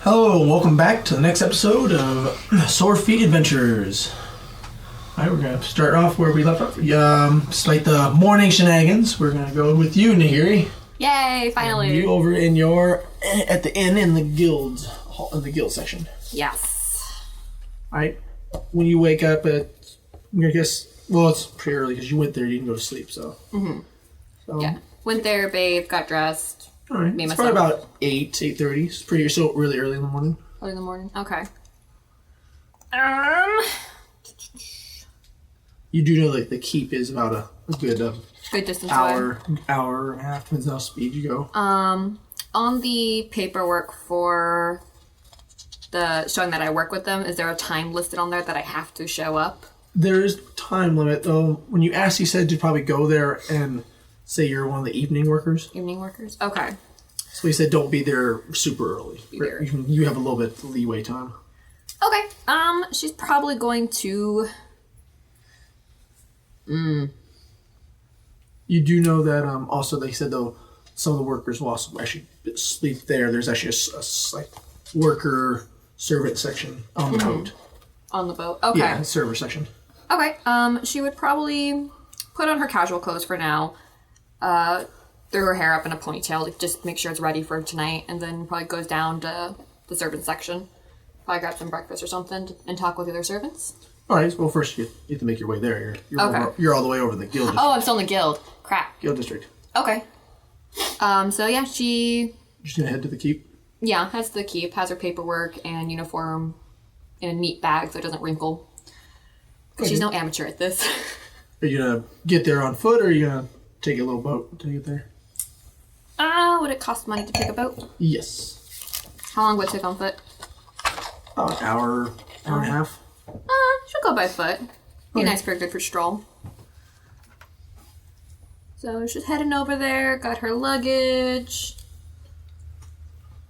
Hello, and welcome back to the next episode of Sore Feet Adventures. Alright, we're going to start off where we left off. Despite the morning shenanigans, we're going to go with you, Nahiri. Yay, finally. You over in at the inn in the guild section. Yes. Alright, when you wake up at, I guess, well, it's pretty early because you went there, you didn't go to sleep, so. Mm-hmm. So, yeah. Went there, bathed, got dressed. Alright, it's probably about 8:30. It's pretty, so really early in the morning. Early in the morning, okay. You do know that the keep is about a good good distance hour and a half, depends how speed you go. On the paperwork for the showing that I work with them, is there a time listed on there that I have to show up? There is time limit, though. When you asked, you said to probably go there and say you're one of the evening workers. Evening workers? Okay. So he said don't be there super early. You have a little bit of leeway time. Okay. She's probably going to... You do know that, also they said, though, some of the workers will also actually sleep there. There's actually a like worker servant section on the boat. On the boat? Okay. Yeah, server section. Okay. She would probably put on her casual clothes for now. Threw her hair up in a ponytail to just make sure it's ready for tonight, and then probably goes down to the servants section. Probably grab some breakfast or something and talk with the other servants. All right. Well, first you have to make your way there. You're all the way over the guild district. Oh, I'm still in the guild. Crap. Guild district. Okay. So yeah, she... Just gonna head to the keep? Yeah, has the keep, has her paperwork and uniform in a neat bag so it doesn't wrinkle. Because she's no amateur at this. Are you gonna get there on foot, or are you gonna take a little boat to get there? Would it cost money to take a boat? Yes. How long would it take on foot? An hour and a half. She'll go by foot. Be Okay. nice for a good for stroll. So she's heading over there, got her luggage.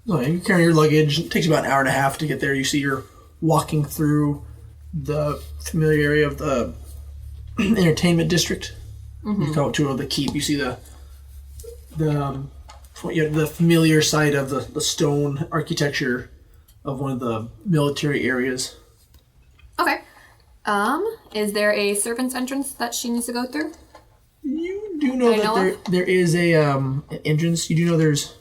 So you carry your luggage. It takes you about an hour and a half to get there. You see you're walking through the familiar area of the entertainment district. Mm-hmm. You go to the keep. You see the familiar site of the stone architecture of one of the military areas. Okay. Is there a servant's entrance that she needs to go through? You do know that there is an entrance. You do know there's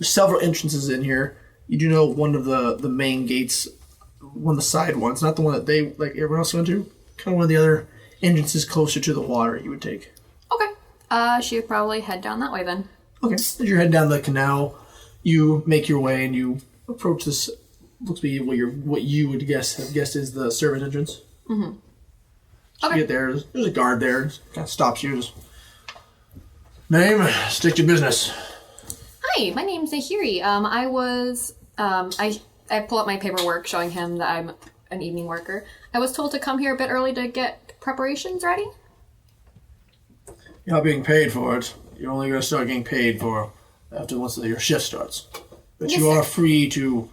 several entrances in here. You do know one of the main gates, one of the side ones, not the one that they, like everyone else went to, kind of one of the other entrances closer to the water you would take. Okay. She would probably head down that way then. Okay. As you're heading down the canal, you make your way and you approach this, looks to be what you would have guessed is the servant entrance. Mm-hmm. So you get there, there's a guard there, kind of stops you, just, name, stick to business. Hi, my name's Nahiri. I pull up my paperwork showing him that I'm an evening worker. I was told to come here a bit early to get preparations ready. You're not being paid for it. You're only going to start getting paid for after once your shift starts. But Yes, you are sir. free to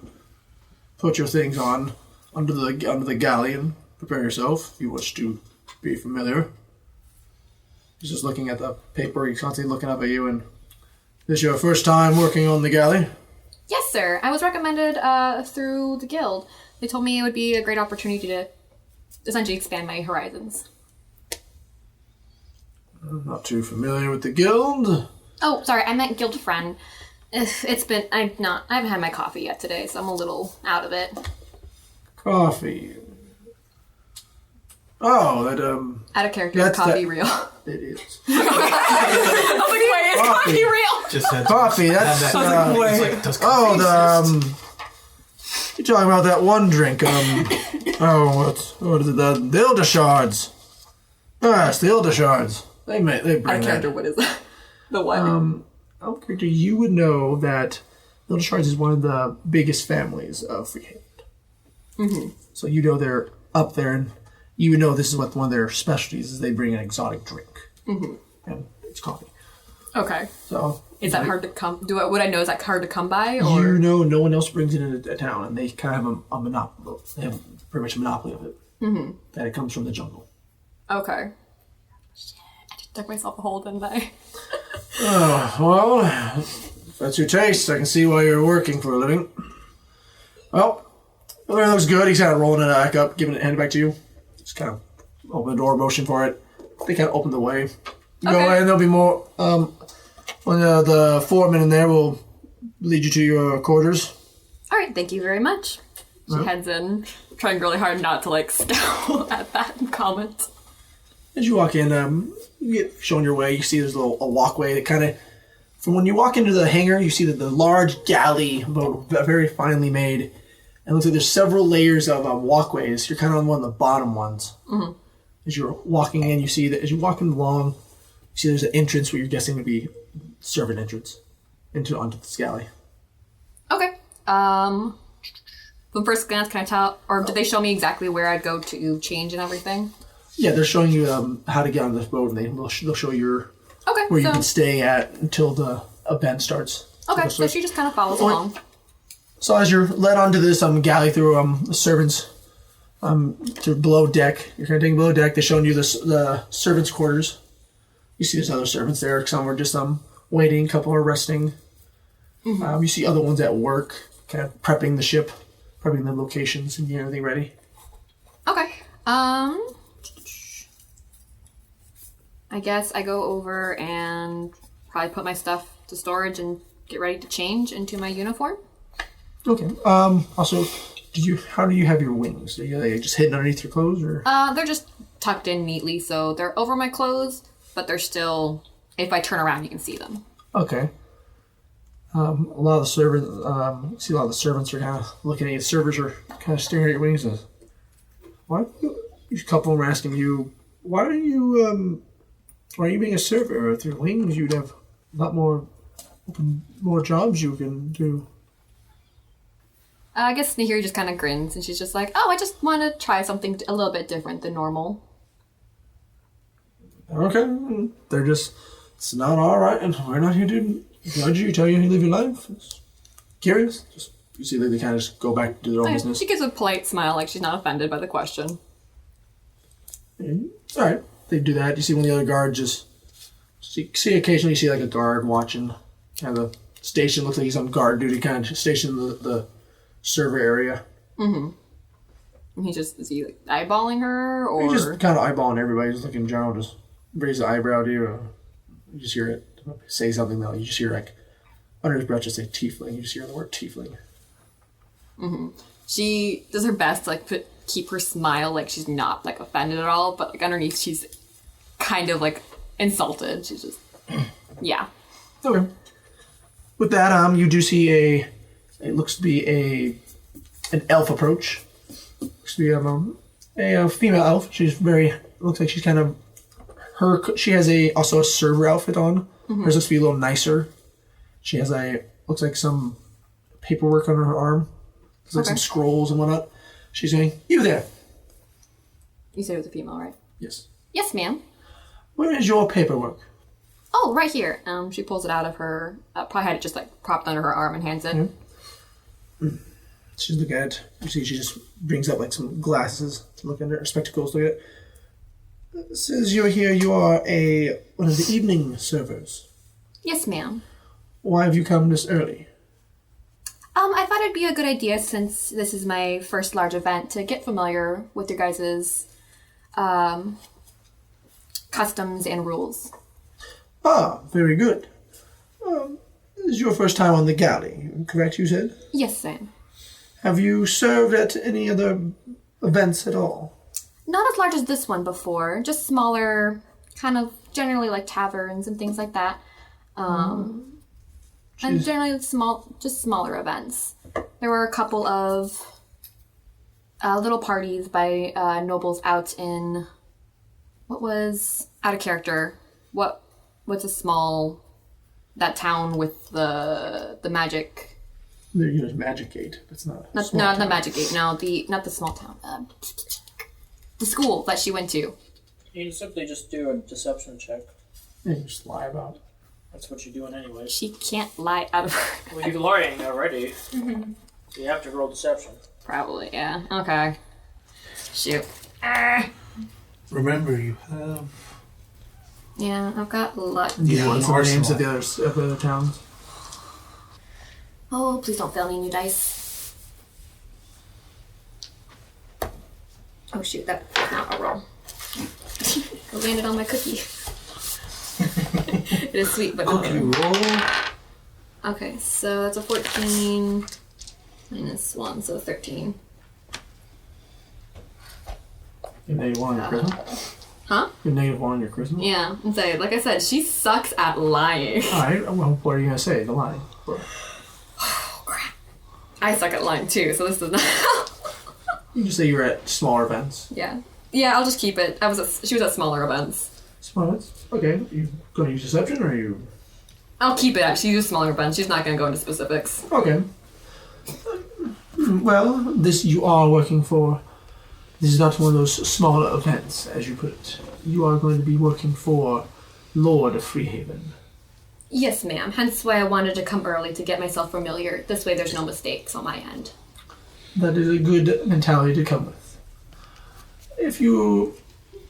put your things on under the galley and prepare yourself if you wish to be familiar. He's just looking at the paper. He's constantly looking up at you. And this your first time working on the galley? Yes, sir. I was recommended through the guild. They told me it would be a great opportunity to essentially expand my horizons. I'm not too familiar with the guild. Oh, sorry, I meant guild friend. I haven't had my coffee yet today, so I'm a little out of it. Coffee. Oh, that Out of character, is coffee real? It is. I was like, wait, is coffee real? Just had Coffee. That's you're talking about that one drink. What is it? The Elder Shards. Yes, the Elder Shards. They bring Out of that. character, what is that? The what? Out of character, you would know that the Elder Shards is one of the biggest families of Freehaven. Mm-hmm. So you know they're up there, and you would know this is what one of their specialties is. They bring an exotic drink, and it's coffee. Okay. So Is that hard to come? Would I know? Is that hard to come by? Or you know, no one else brings it into a town, and they kind of have a monopoly. They have pretty much a monopoly of it. Mm-hmm. That it comes from the jungle. Okay. Shit, I just dug myself a hole, didn't I? Oh well, if that's your taste. I can see why you're working for a living. Well, everything looks good. He's kind of rolling it back up, handing it back to you. Just kind of open the door, motion for it. They kind of open the way. You go in, there'll be more. When the foreman in there will lead you to your quarters. All right, thank you very much. She heads in, trying really hard not to like scowl at that comment. As you walk in, you get shown your way. You see there's a walkway that kind of, from when you walk into the hangar, you see that the large galley, very finely made. And it looks like there's several layers of walkways. You're kind of on one of the bottom ones. Mm-hmm. As you're walking in, you see that as you're walking along, you see there's an entrance where you're guessing to be servant entrance onto this galley. Okay. From first glance, can I tell, or did they show me exactly where I'd go to change and everything? Yeah, they're showing you how to get on this boat, and they'll show you where you can stay at until the event starts. Okay, so she just kind of follows along. So as you're led onto this galley through the servants, through below deck, you're kind of taking below deck. They're showing you the servants' quarters. You see there's other servants there. Some are just waiting. A couple are resting. Mm-hmm. You see other ones at work, kind of prepping the ship, prepping the locations, and getting everything ready. Okay. I guess I go over and probably put my stuff to storage and get ready to change into my uniform. Okay. Also, how do you have your wings? Are they just hidden underneath your clothes, or? They're just tucked in neatly, so they're over my clothes, but they're still. If I turn around, you can see them. Okay. A lot of the servants. See a lot of the servants are kind of looking at you. The servers are kind of staring at your wings. And, why? A couple of them are asking you, why are you being a server? With your wings, you'd have a lot more jobs you can do. I guess Nahiri just kind of grins, and she's just like, oh, I just want to try something a little bit different than normal. Okay. It's not all right, and we're not here to judge you, tell you how to live your life. It's curious. You see that they kind of just go back to their own business. She gives a polite smile, like she's not offended by the question. All right. They do that. You see one of the other guards occasionally you see like a guard watching kind of the station. Looks like he's on guard duty, kind of stationed in the server area. Mm-hmm. And is he like eyeballing her, or? He's just kind of eyeballing everybody. Just looking in general, just raise the eyebrow to you. You just hear it say something though. You just hear like under his breath just say tiefling. You just hear the word tiefling. Mm-hmm. She does her best to like keep her smile like she's not like offended at all, but like underneath she's kind of like insulted. She's just yeah. Okay. With that, you do see it looks to be an elf approach. Looks to be a female elf. Looks like she's kind of she has also a server outfit on. Mm-hmm. Hers looks to be a little nicer. She has looks like some paperwork on her arm. Looks like some scrolls and whatnot. She's going, you there. You said it was a female, right? Yes. Yes, ma'am. Where is your paperwork? Oh, right here. She pulls it out of her, probably had it just like propped under her arm and hands it. Mm-hmm. She's looking at it. You see she just brings up like some glasses to look under, spectacles to look at it. It says you're here, you are one of the evening servers. Yes, ma'am. Why have you come this early? I thought it'd be a good idea, since this is my first large event, to get familiar with your guys' customs and rules. Ah, very good. This is your first time on the galley, correct, you said? Yes, Sam. Have you served at any other events at all? Not as large as this one before, just smaller, kind of generally like taverns and things like that. And generally smaller events. There were a couple of little parties by nobles out in, what was out of character? What's that town with the magic? There's Magic Gate. That's not. Not the Magic Gate. No, not the small town. The school that she went to. You can simply just do a deception check. Yeah, you just lie about it. That's what you're doing anyway. She can't lie out of her. Well, you're lying already. Mm-hmm. So you have to roll deception. Probably, yeah. Okay. Shoot. Remember, you have... Yeah, I've got luck. Do you want some names of the other towns? Oh, please don't fail me, new dice. Oh shoot, that's not a roll. It landed on my cookie. It is sweet, but not. Cookie roll. Okay, so that's a 14 minus 1, so 13. You're negative 1 on your charisma? Huh? You're negative 1 on your charisma? Yeah, and say, like I said, she sucks at lying. Alright, well, what are you going to say? The line. Oh, crap. I suck at lying too, so this does not help. You can say you're at smaller events. Yeah. Yeah, I'll just keep it. She was at smaller events. Smaller events? Okay. You going to use deception or are you... I'll keep it. She uses smaller events. She's not going to go into specifics. Okay. Well, this you are working for... This is not one of those smaller events, as you put it. You are going to be working for Lord of Freehaven. Yes, ma'am. Hence why I wanted to come early to get myself familiar. This way there's no mistakes on my end. That is a good mentality to come with. If you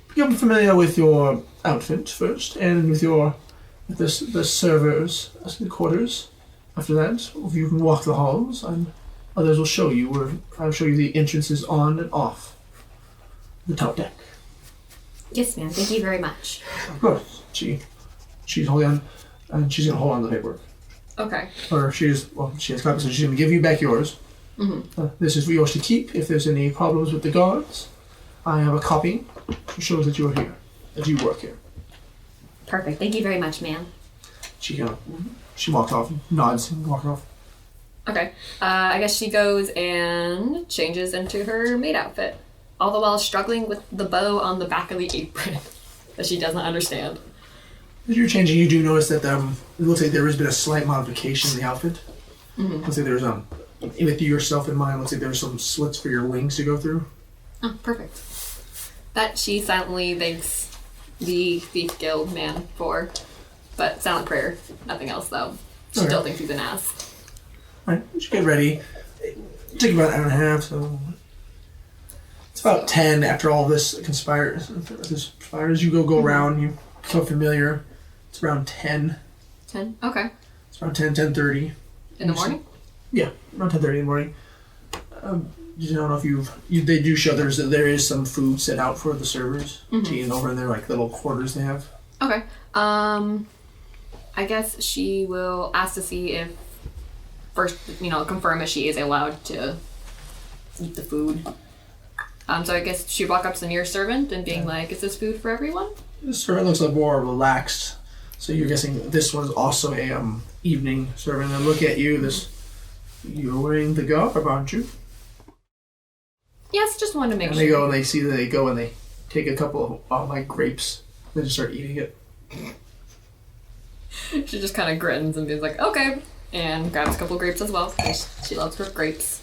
become familiar with your outfit first, and with the servers' quarters, after that, if you can walk the halls, and others will show you where I'll show you the entrances on and off the top deck. Yes, ma'am. Thank you very much. Of course. She's holding on, and she's gonna hold on to the paperwork. Okay. Or she has copies, so she's gonna give you back yours. Mm-hmm. This is yours to keep. If there's any problems with the guards, I have a copy that shows that you are here, that you work here. Perfect. Thank you very much, ma'am. She walks off, nods, and walks off. Okay. I guess she goes and changes into her maid outfit, all the while struggling with the bow on the back of the apron that she doesn't understand. As you're changing, you do notice that it looks like there has been a slight modification in the outfit. Mm-hmm. Looks like there's with yourself in mind, looks like there's some slits for your wings to go through. Oh, perfect. That she silently thanks the Thief Guild man for, but silent prayer, nothing else though. She still thinks he's an ass. Alright, you should get ready. It'll take about an hour and a half, so it's about 10 after all this conspires. You go around, you become familiar. It's around 10. 10? Okay. It's around 10:30. In the morning? Yeah, around 10:30 in the morning. You don't know if they do show there is some food set out for the servers to eat over in their like little quarters they have. Okay. I guess she will ask to see if first, confirm if she is allowed to eat the food. So I guess she walk up to the nearest servant and being like, "Is this food for everyone?" The servant looks like more relaxed, so you're guessing this one's also a evening servant. And look at you, you're wearing the garb, aren't you? Yes, just wanted to make and sure. They go and they take a couple of grapes. They just start eating it. She just kind of grins and is like, "Okay," and grabs a couple of grapes as well because she loves her grapes.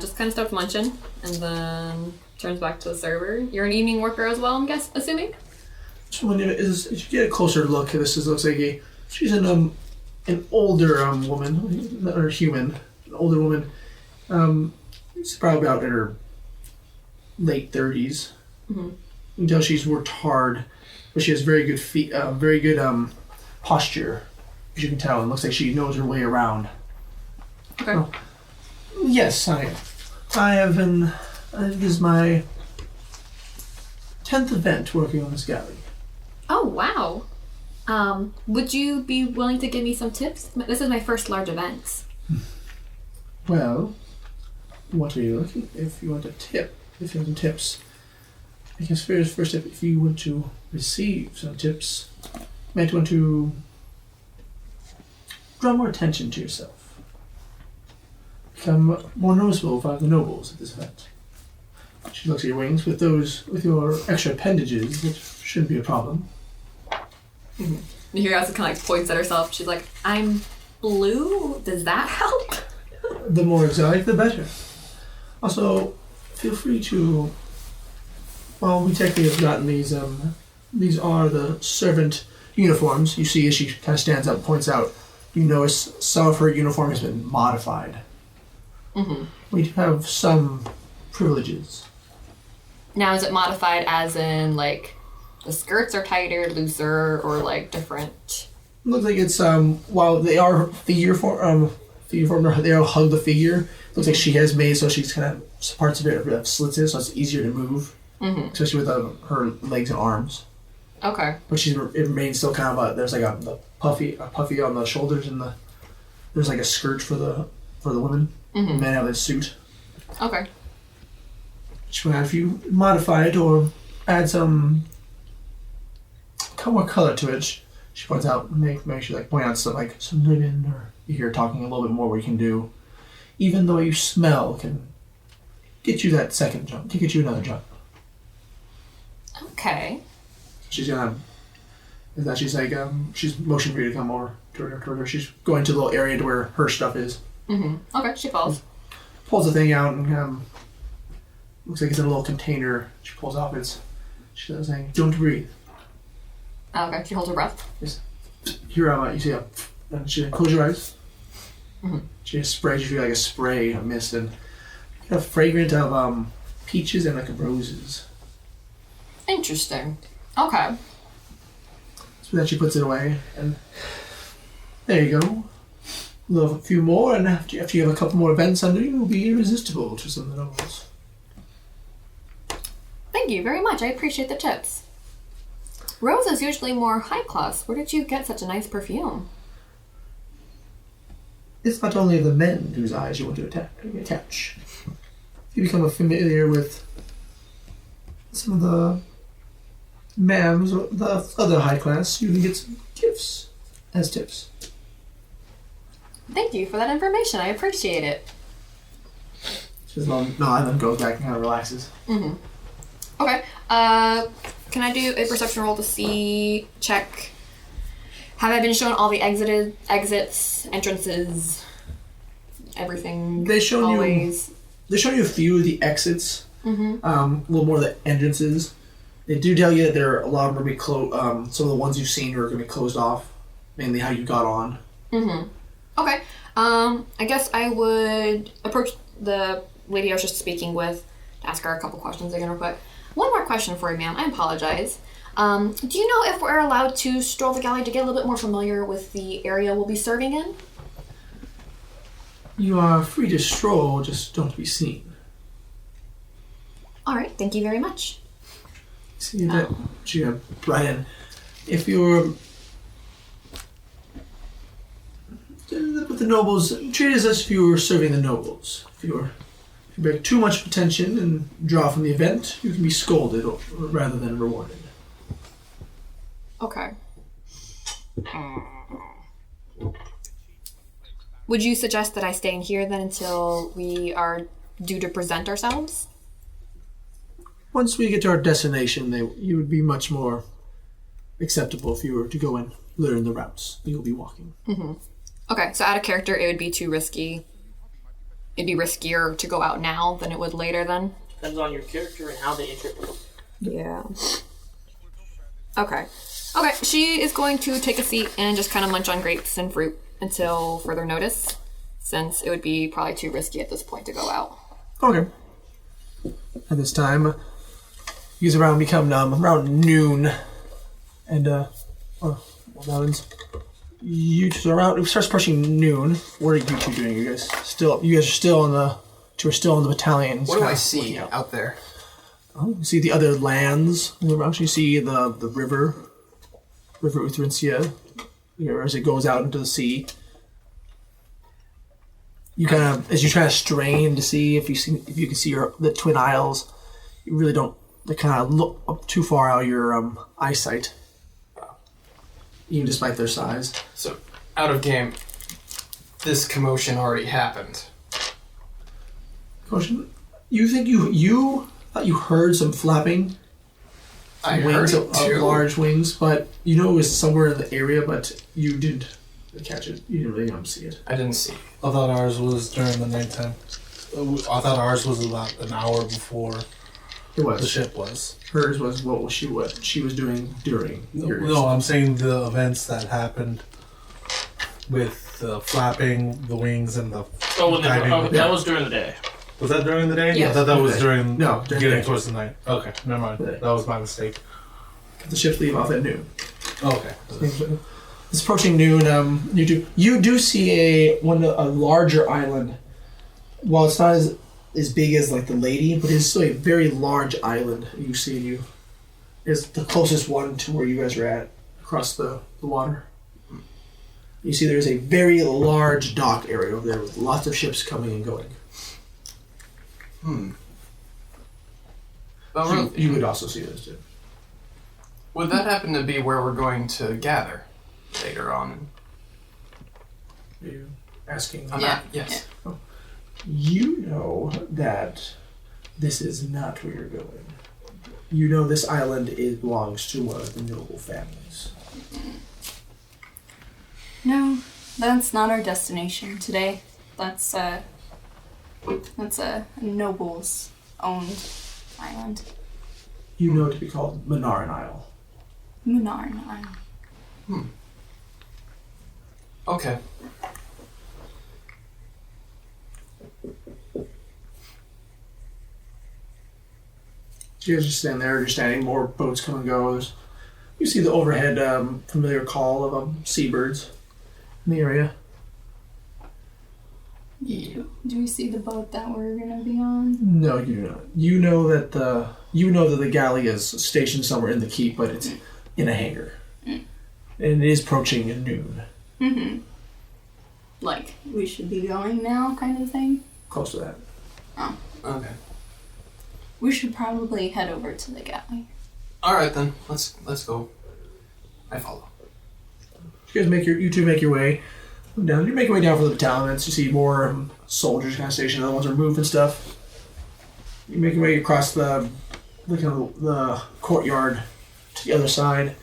Just kind of starts munching and then turns back to the server. You're an evening worker as well, I'm assuming? So when you get a closer look, looks like she's an older woman, or human, an older woman. She's probably about in her late 30s. Mm-hmm. You can tell she's worked hard, but she has very good feet, very good posture, as you can tell. It looks like she knows her way around. Okay. Oh. Yes, I have been. This is my 10th event working on this galley. Oh, wow. Would you be willing to give me some tips? This is my first large event. Well, what are you looking? If you want a tip, if you want some tips, I guess first tip, if you want to receive some tips, you might want to draw more attention to yourself. Become more noticeable by the nobles at this event. She looks at your wings. With your extra appendages, it shouldn't be a problem. Mm-hmm. You hear Asa kind of points at herself. She's like, "I'm blue. Does that help?" The more exotic, the better. Also, feel free to. Well, we technically have gotten these. These are the servant uniforms. You see, as she kind of stands up, and points out. You notice some of her uniform has been modified. Mm-hmm. We do have some privileges. Now, is it modified as in, the skirts are tighter, looser, or, different? It looks like it's, while they are figure from her. They all hug the figure. Looks like she has made so she's kind of parts of it have slits in, so it's easier to move, especially with her legs and arms. Okay. But it remains still kind of there's like a puffy on the shoulders and there's like a skirt for the women. Mm-hmm. Men have a suit. Okay. If you modify it or add some more color to it, she points out, make sure point out some ribbon, or you hear talking a little bit more what you can do. Even though you smell can get you that second jump, to get you another jump. Okay. She's gonna, and then she's like, she's motioning for you to come over toward her. She's going to the little area to where her stuff is. Mm-hmm. Okay, she falls. Pulls the thing out and looks like it's in a little container. She pulls off she's saying, "Don't breathe." Okay, she holds her breath. Yes. Here, you see and she close your eyes. Mm-hmm. She just sprays. You feel like a spray, a mist, and a fragrant of peaches and roses. Interesting. Okay. So then she puts it away, and there you go. A few more, and after you have a couple more events under you, you'll be irresistible to some of the nobles. Thank you very much. I appreciate the tips. Rose is usually more high class. Where did you get such a nice perfume? It's not only the men whose eyes you want to catch. If you become familiar with some of the ma'ams or the other high class, you can get some gifts as tips. Thank you for that information. I appreciate it. She says, "No," and then goes back and kind of relaxes. Mm-hmm. Okay. Can I do a perception roll to check? Have I been shown all the exits, entrances, everything? They show always? They show you a few of the exits. Mm-hmm. A little more of the entrances. They do tell you that a lot of them are going to be closed. Some of the ones you've seen are going to be closed off. Mainly how you got on. Mm-hmm. Okay. I guess I would approach the lady I was just speaking with to ask her a couple questions again real quick. One more question for you, ma'am. I apologize. Do you know if we're allowed to stroll the galley to get a little bit more familiar with the area we'll be serving in? You are free to stroll, just don't be seen. All right. Thank you very much. See that, Brian, if you're with the nobles, treat us as if you were serving the nobles. If you bring too much attention and draw from the event, you can be scolded rather than rewarded. Okay. Would you suggest that I stay in here then until we are due to present ourselves? Once we get to our destination, you would be much more acceptable if you were to go and learn the routes you'll be walking. Mm-hmm. Okay, so out of character, it would be too risky. It'd be riskier to go out now than it would later then? Depends on your character and how they interpret. Yeah. Okay. Okay, she is going to take a seat and just kind of munch on grapes and fruit until further notice, since it would be probably too risky at this point to go out. Okay. At this time, you guys become around noon, and mountains. It starts pushing noon. What are you two doing? You guys are still in the battalion. What do I see out there? Oh, you see the other lands. You actually see the river Uthrinsia, as it goes out into the sea. You kind of, as you try to strain to see if you can see the Twin Isles, you really don't. They kind of look up too far out of your eyesight, even despite their size. So, out of game, this commotion already happened. Commotion? You think you thought you heard some flapping? I heard it too. Large wings, but you know it was somewhere in the area, but you didn't catch it. You didn't really see it. I didn't see. I thought ours was during the nighttime. I thought ours was about an hour before It was. the ship was. Hers was what she was doing during. No, I'm saying the events that happened with the flapping, the wings, and the diving. That was during the day. Was that during the day? Yes. I thought that was during during getting the day. towards the night. Okay, never mind. That was my mistake. The ships leave off at noon. Okay. It's approaching noon. You do see a larger island. While it's not as big as like the lady, but it's still a very large island. You see, is the closest one to where you guys are at across the water. You see, there's a very large dock area over there with lots of ships coming and going. Well, You would also see this too. would that happen to be where we're going to gather later on? Are you asking? Yes. You know that this is not where you're going. You know this island belongs to one of the noble families. No, that's not our destination today. That's a noble's owned island. You know it to be called Manaran Isle. Manaran Isle. Okay. So you guys just stand there, just standing, more boats come and go. You see the overhead familiar call of seabirds in the area. Do we see the boat that we're gonna be on? No, you do not. You know that the galley is stationed somewhere in the keep, but it's in a hangar. And it is approaching noon. Mm-hmm. Like, we should be going now kind of thing? Close to that. Oh. Okay. We should probably head over to the galley. All right then. Let's go. I follow. You two make your way down. You make your way down for the battalions. You see more soldiers kind of stationed. Other ones are moving stuff. You make your way across the courtyard to the other side.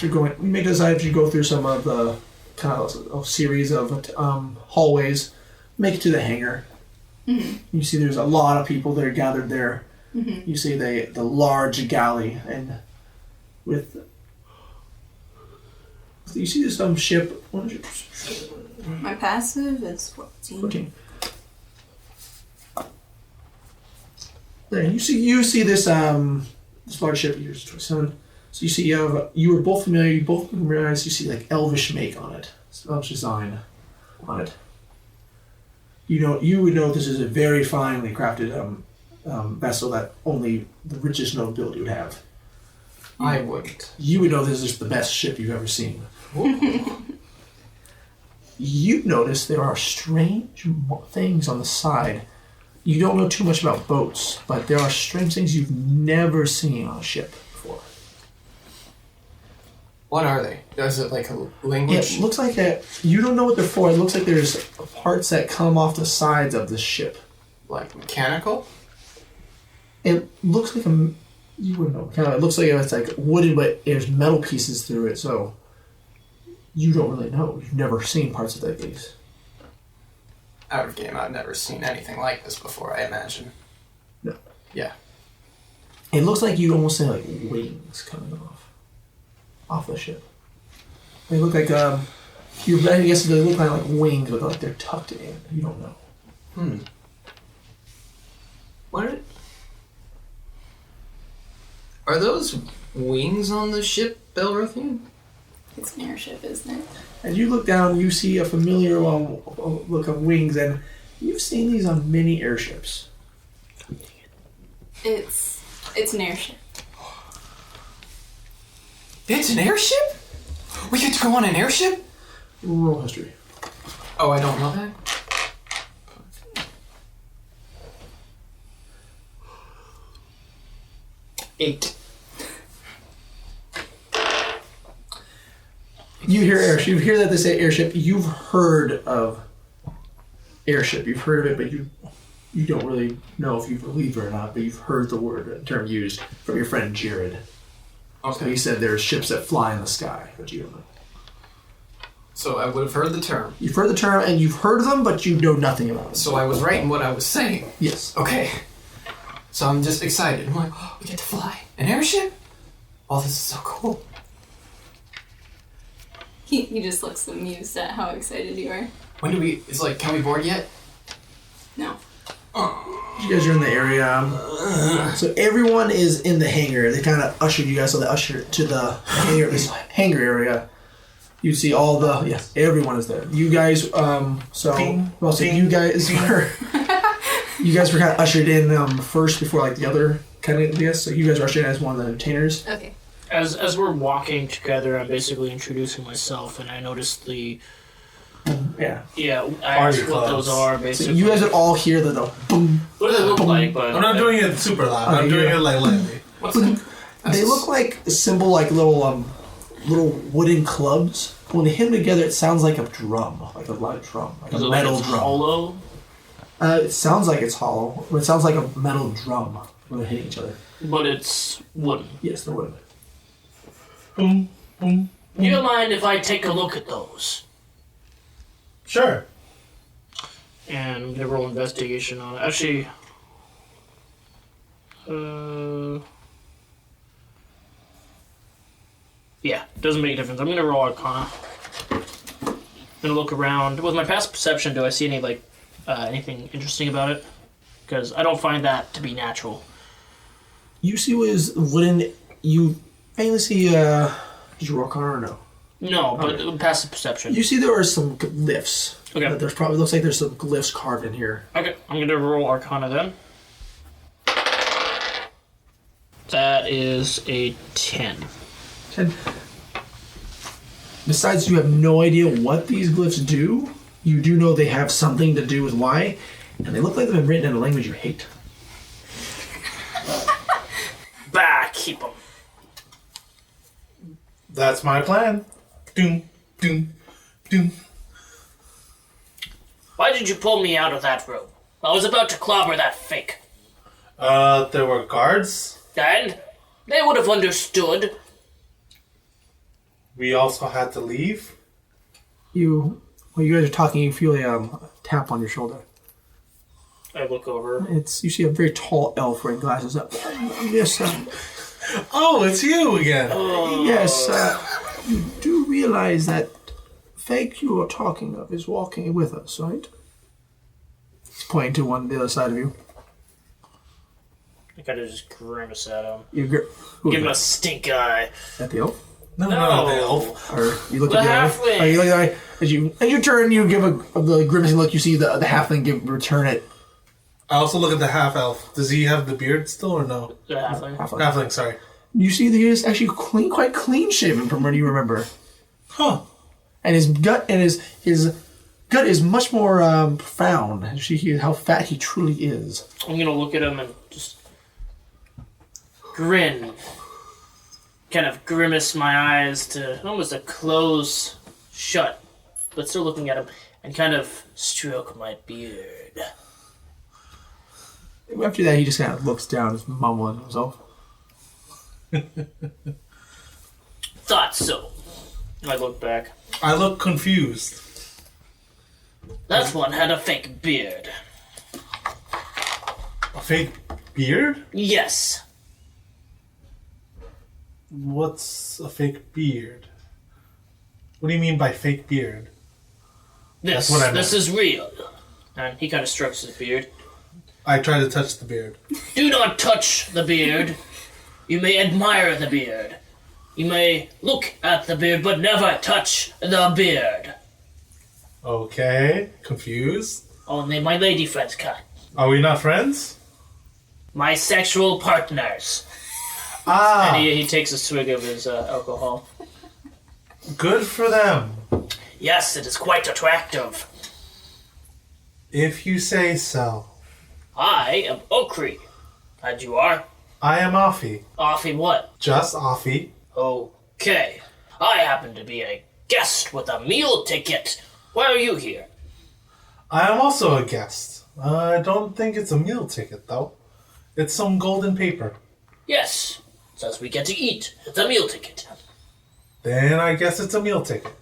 You make it aside as you go through some of the kind of series of hallways. Make it to the hangar. Mm-hmm. You see there's a lot of people that are gathered there. Mm-hmm. You see the large galley, and with you see this ship. What is it? My passive is 14. There, you see this large ship. Yours 27. So you were both familiar. You both realize you see like elvish make on it, elvish design on it. You would know this is a very finely crafted vessel that only the richest nobility would have. I wouldn't. You would know this is the best ship you've ever seen. You notice there are strange things on the side. You don't know too much about boats, but there are strange things you've never seen on a ship before. What are they? Is it like a language? It looks like you don't know what they're for. It looks like there's parts that come off the sides of the ship. Like mechanical? It looks like you wouldn't know. It looks like it's like wooden, but there's metal pieces through it. So you don't really know. You've never seen parts of that piece. Out of game, I've never seen anything like this before, I imagine. No. Yeah. It looks like you almost see like wings coming off the ship. They look like I guess they look like wings, but like they're tucked in. You don't know. What are those wings on the ship, Belrothian? It's an airship, isn't it? As you look down, you see a familiar look of wings, and you've seen these on many airships. It's an airship. It's an airship? We get to go on an airship? Roll history. Oh, I don't know that? Eight. You hear airship. You hear that they say airship. You've heard of airship. You've heard of it, but you don't really know if you believe it or not. But you've heard the term used from your friend Jared. Okay. So he said there's ships that fly in the sky, but you don't know. So I would have heard the term. You've heard the term, and you've heard of them, but you know nothing about them. So I was right in what I was saying. Yes. Okay. So I'm just excited. I'm like, oh, we get to fly. An airship? Oh, this is so cool. He just looks amused at how excited you are. When do we... It's like, can we board yet? No. You guys are in the area. So everyone is in the hangar. They kind of ushered you guys, so they ushered to the hangar area. You see all the everyone is there. You guys, Ding, well, so ding, you guys were kind of ushered in first before like the other kind of guests. So you guys were ushered in as one of the entertainers. Okay. As we're walking together, I'm basically introducing myself, and I noticed the Yeah. I asked what those are So basically. you guys would all hear the boom. What do they look like? But I'm not doing it super loud. Okay, I'm doing yeah. it like lightly. What's that? They look like simple, like little wooden clubs. When they hit them together, it sounds like a drum, like a loud drum, like Is a it metal like it's drum. hollow? It sounds like it's hollow, but it sounds like a metal drum when they're hitting each other. But it's wooden. Yes, they're wooden. Boom, boom. Do you mind if I take a look at those? Sure. And I'm gonna roll investigation on it. Actually, yeah, doesn't make a difference. I'm gonna roll Arcana. I'm gonna look around. With my past perception, do I see any anything interesting about it? Because I don't find that to be natural. You see what is wooden. You mainly see. Did you roll Arcana or no? No, but passive perception. You see there are some glyphs. Okay. There's probably looks like there's some glyphs carved in here. Okay, I'm gonna roll Arcana then. That is a 10. And besides, you have no idea what these glyphs do. You do know they have something to do with why, and they look like they've been written in a language you hate. Bah, keep them. That's my plan. Doom, doom, doom. Why did you pull me out of that room? I was about to clobber that fake. There were guards. And they would have understood. We also had to leave. While you guys are talking, you feel a tap on your shoulder. I look over. You see a very tall elf wearing glasses. Yes, Oh, it's you again. yes. You do realize that fake you are talking of is walking with us, right? He's pointing to one on the other side of you. I kind of just grimace at him. Who Give is him a that? stink eye. At the elf? No, No. the elf. Or you look The at the elf? halfling. Or you look at as you turn, you give the grimacing look. You see the halfling return it. I also look at the half elf. Does he have the beard still or no? The halfling. Halfling, sorry. You see that he is actually quite clean shaven from what you remember, Huh. and his gut his gut is much more profound. You see how fat he truly is. I'm gonna look at him and just grin. Kind of grimace my eyes to almost a close shut, but still looking at him, and kind of stroke my beard. After that, he just kind of looks down, just mumbling to himself. Thought so. I look back. I look confused. That one had a fake beard. A fake beard? Yes. What's a fake beard? What do you mean by fake beard? This That's what I this meant. is real. And he kind of strokes his beard. I try to touch the beard. Do not touch the beard. You may admire the beard. You may look at the beard, but never touch the beard. Okay. Confused? Only my lady friends can. Are we not friends? My sexual partners. Ah, And he takes a swig of his alcohol. good for them. Yes, it is quite attractive. If you say so. I am Okri. And you are? I am Offie. Offie what? Just Offie. Okay. I happen to be a guest with a meal ticket. Why are you here? I am also a guest. I don't think it's a meal ticket, though. It's some golden paper. Yes. Says we get to eat. It's a meal ticket. Then I guess it's a meal ticket.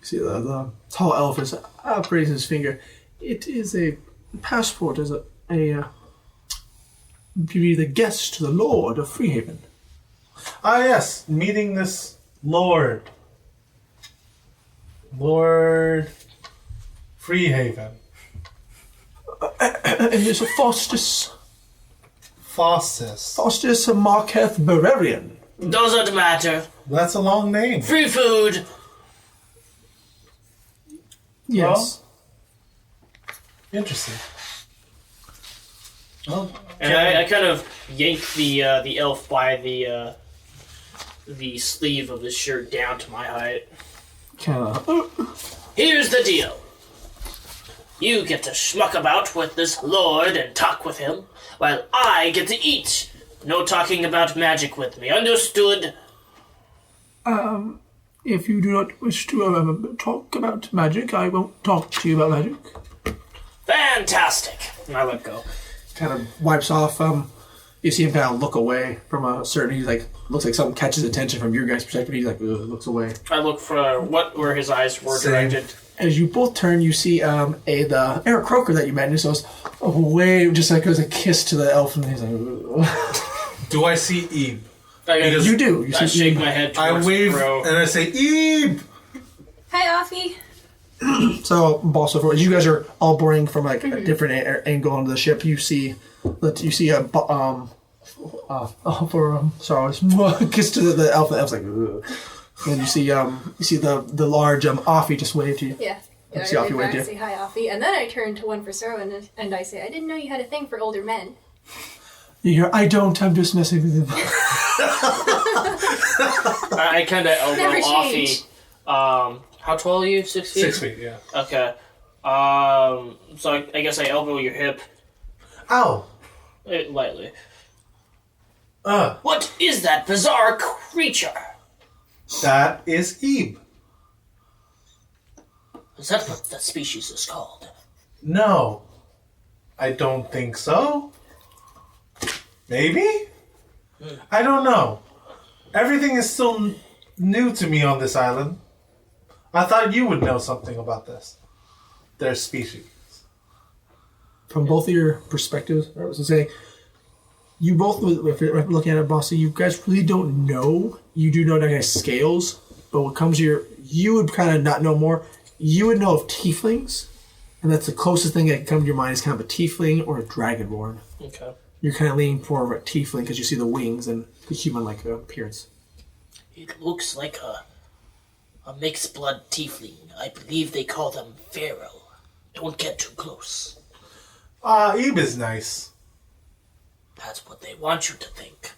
See the tall elf is upraising his finger. It is a passport as to be the guest to the Lord of Freehaven. Ah, yes. Meeting this Lord. Lord Freehaven. And there's a Faustus Faustus. Marketh Bererian. Doesn't matter. That's a long name. Free food. Yes. Interesting. Well, And I kind of yank the elf by the sleeve of his shirt down to my height. Kind of. Here's the deal. You get to schmuck about with this lord and talk with him, while I get to eat. No talking about magic with me. Understood? If you do not wish to talk about magic, I won't talk to you about magic. Fantastic. And I let go. Kind of wipes off. You see him kind of look away from a certain. He's like, looks like something catches attention from your guys' perspective. He's like, ugh, looks away. I look for where his eyes were Same. directed. As you both turn, you see the Eric Croker that you met, and he goes away, just like as a kiss to the elf, and he's like, ugh. do I see Eve? Because You do. You I see shake my head I towards wave Bro. and I say, Eve! Hi, Offie. So, also, as you guys are all boarding from like a different angle onto the ship, you see a kiss to the elf. The elf's like, ugh. And you see the large Offie just wave to you. Yeah. Let's see, Offie, I wait, yeah. say hi, Offie, and then I turn to one for Sorrow and I say, I didn't know you had a thing for older men. You hear, I don't. I'm just messing with him. I kind of elbow Never Offie. change. How tall are you? 6 feet? 6 feet, yeah. Okay. So I guess I elbow your hip Ow! lightly. Uh, What is that bizarre creature? that is Eve. Is that what that species is called? No. I don't think so. Maybe? I don't know. Everything is still new to me on this island. I thought you would know something about this. Their species. From both of your perspectives, I was going to say, you both, if you're looking at it, Bossy, you guys really don't know. You do know that guys scales, but what comes to you would kind of not know more. You would know of tieflings, and that's the closest thing that can come to your mind is kind of a tiefling or a dragonborn. Okay. You're kind of leaning forward a tiefling because you see the wings and the human-like appearance. It looks like a mixed blood tiefling. I believe they call them pharaoh. Don't get too close. Eve is nice. That's what they want you to think.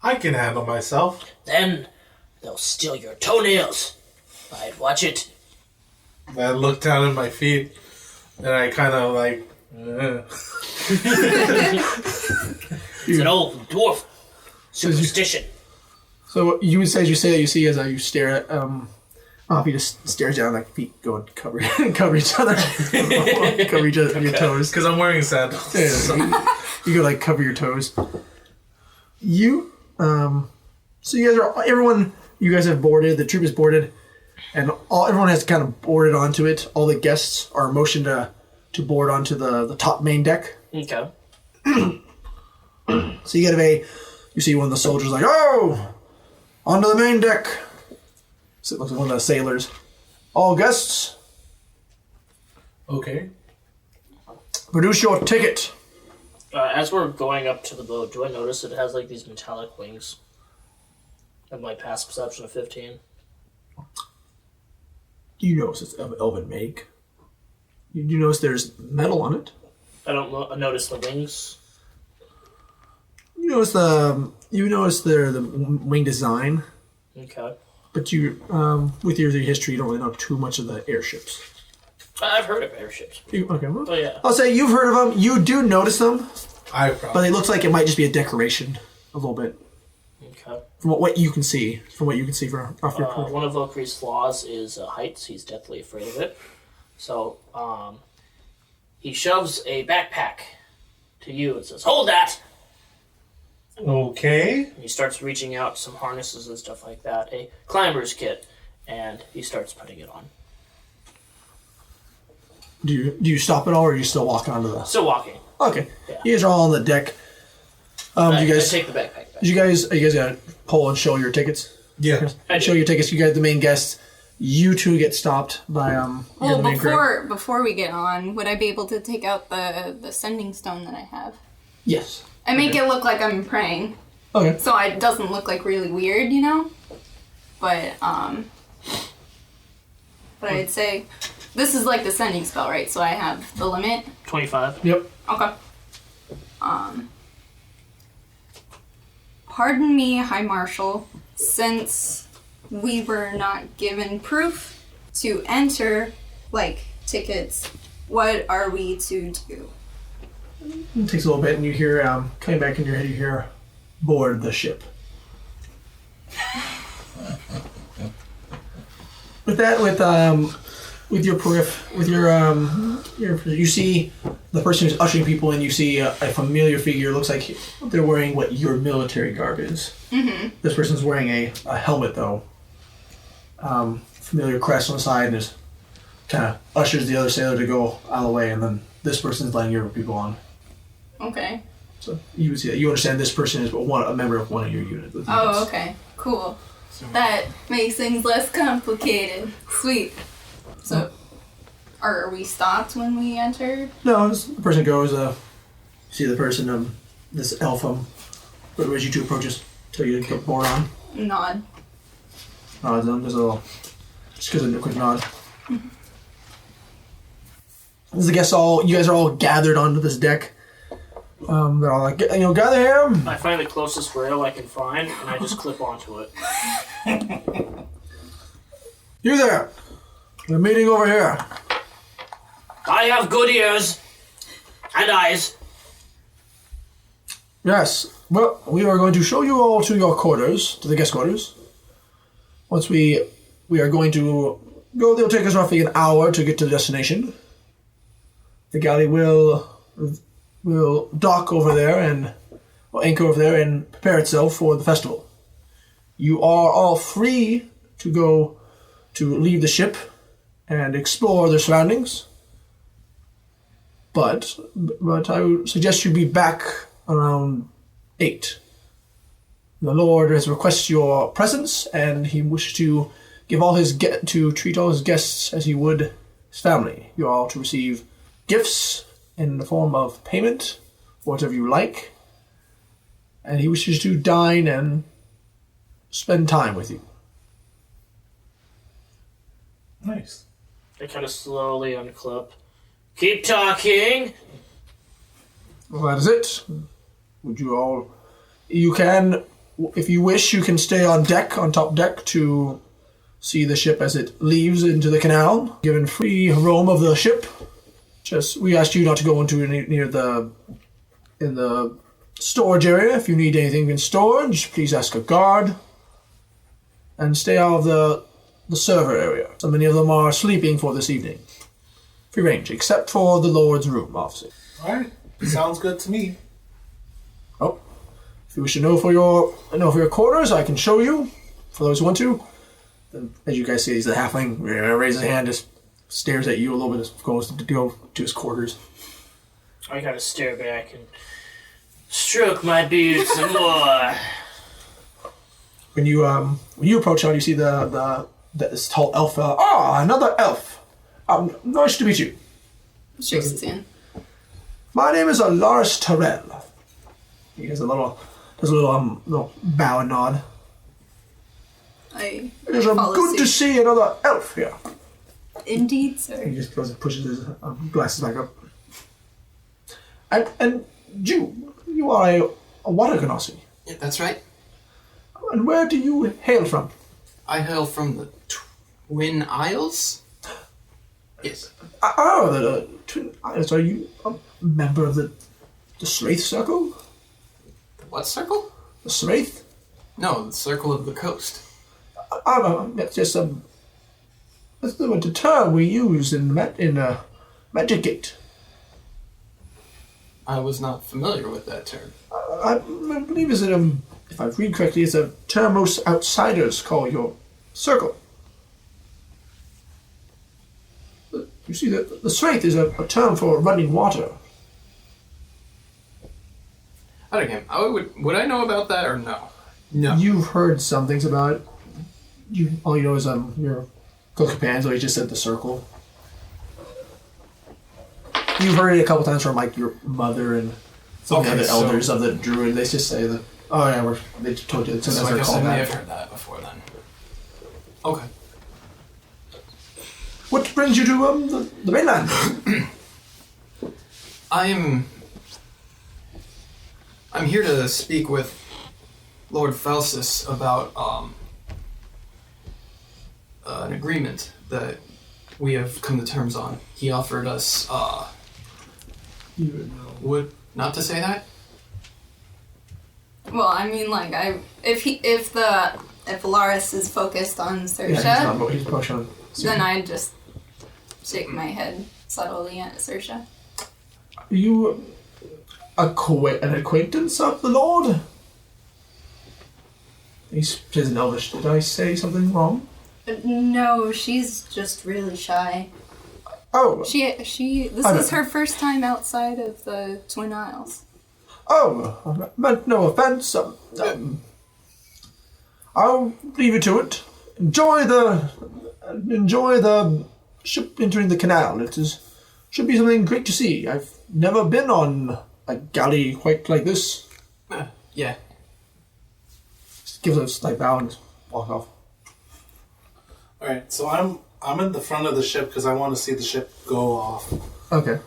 I can handle myself. Then they'll steal your toenails. I'd watch it. I look down at my feet, and I kind of like... It's an old dwarf superstition. So you would say, as you say that, you see as you stare at he just stares down like feet going cover each other, cover each other your toes. Because I'm wearing sandals. Yeah, so you go like cover your toes. You so you guys are everyone. You guys have boarded. The troop is boarded, and everyone has kind of boarded onto it. All the guests are motioned to board onto the top main deck. Okay. So you see one of the soldiers like, oh, onto the main deck. So it looks like one of the sailors. All guests, Okay. produce your ticket. As we're going up to the boat, do I notice it has like these metallic wings? Of my past perception of 15. You notice it's of elven make. You do notice there's metal on it. I don't notice the wings. You notice the wing design, Okay. but you with your history, you don't really know too much of the airships. I've heard of airships. Okay, well, Oh yeah. I'll say you've heard of them. You do notice them, I but probably... it looks like it might just be a decoration a little bit Okay. from what you can see. From what you can see from off your point. One of Valkyrie's flaws is heights. He's deathly afraid of it. So he shoves a backpack to you and says, "Hold that!" Okay. And he starts reaching out some harnesses and stuff like that, a climber's kit, and he starts putting it on. Do you stop at all, or are you still walking onto the? Still walking. Okay, Yeah. you guys are all on the deck. I You guys, take the backpack back. are you guys gonna pull and show your tickets? Yeah. I Show do. your tickets. You guys, the main guests. You two get stopped by Well, the main crew. before we get on, would I be able to take out the sending stone that I have? Yes. I make it look like I'm praying, Okay. so it doesn't look like really weird, you know. But I'd say This is like the sending spell, right? So I have the limit. 25. Yep. Okay. Pardon me, High Marshal. Since we were not given proof to enter, like tickets, what are we to do? It takes a little bit, and you hear, coming back in your head, you hear, board the ship. With that, with your you see the person who's ushering people in. You see a familiar figure. Looks like they're wearing what your military garb is. Mm-hmm. This person's wearing a helmet, though. Familiar crest on the side, and just kind of ushers the other sailor to go out of the way, and then this person's letting your people on. Okay. So you would see that. You understand this person is a member of one of your units. Oh, okay. Cool. That makes things less complicated. Sweet. So, are we stopped when we enter? No, as the person goes, see the person, this elf, as you two approaches, tell you to get board on. Nod. Nods them, just a little, just because of a quick nod. As the guests you guys are all gathered onto this deck. They're all like, gather here. I find the closest rail I can find, and I just clip onto it. You there. We're meeting over here. I have good ears and eyes. Yes. Well, we are going to show you all to your quarters, to the guest quarters. Once we are going to go, it'll take us roughly an hour to get to the destination. The galley will dock over there and anchor over there and prepare itself for the festival. You are all free to go to leave the ship and explore the surroundings. But I would suggest you be back around 8. The Lord has requested your presence, and he wishes to treat all his guests as he would his family. You are all to receive gifts in the form of payment, whatever you like, and he wishes to dine and spend time with you. Nice. I kind of slowly unclip. Keep talking. Well, that is it. You can, if you wish, you can stay on top deck to see the ship as it leaves into the canal. Given free roam of the ship. We asked you not to go into in the storage area. If you need anything in storage, please ask a guard. And stay out of the server area. So many of them are sleeping for this evening. Free range, except for the Lord's room, obviously. Alright. Sounds good to me. Oh, if you wish to know for your quarters, I can show you. For those who want to. Then, as you guys see, he's the halfling. Raises his hand, just stares at you a little bit, as goes to go to his quarters. I gotta stare back and stroke my beard some more. When you approach out, you see this tall elf. Another elf. Nice to meet you. Shakes his hand. My name is Lars Terrell. He has a little bow and nod. I It is follow good to suit. see another elf here. Indeed, sir. He just goes and pushes his glasses back up. And you are a Waterganassi. Yeah, that's right. And where do you hail from? I hail from the Twin Isles. Yes. The Twin Islands. Are you a member of the Straith Circle? What circle? The Straith? No, the Circle of the Coast. That's just that's the term we use in Magic Gate. I was not familiar with that term. I believe is it if I read correctly, it's a term most outsiders call your circle. You see, the Straith is a term for running water. Okay, would I know about that or no? No. You've heard some things about it. All you know is your close companions, or you just said the circle. You've heard it a couple times from like your mother and some of the other elders of the druid. They just say that. Oh yeah, they told you. So I guess I may have heard that before then. Okay. What brings you to the mainland? I'm here to speak with Lord Falsus about an agreement that we have come to terms on. He offered us would not to say that? Well, I mean, like, if Laris is focused on Sersha, Yeah, he's pushing on. then I just shake my head subtly at Sersha. Are you an acquaintance of the Lord? He says in Elvish. Did I say something wrong? No, she's just really shy. Oh. This is her first time outside of the Twin Isles. Oh, I meant no offense. I'll leave you to it. Enjoy the ship entering the canal. Should be something great to see. I've never been on a galley quite like this. Yeah. Just gives us like bow and walk off. All right, so I'm in the front of the ship because I want to see the ship go off. Okay.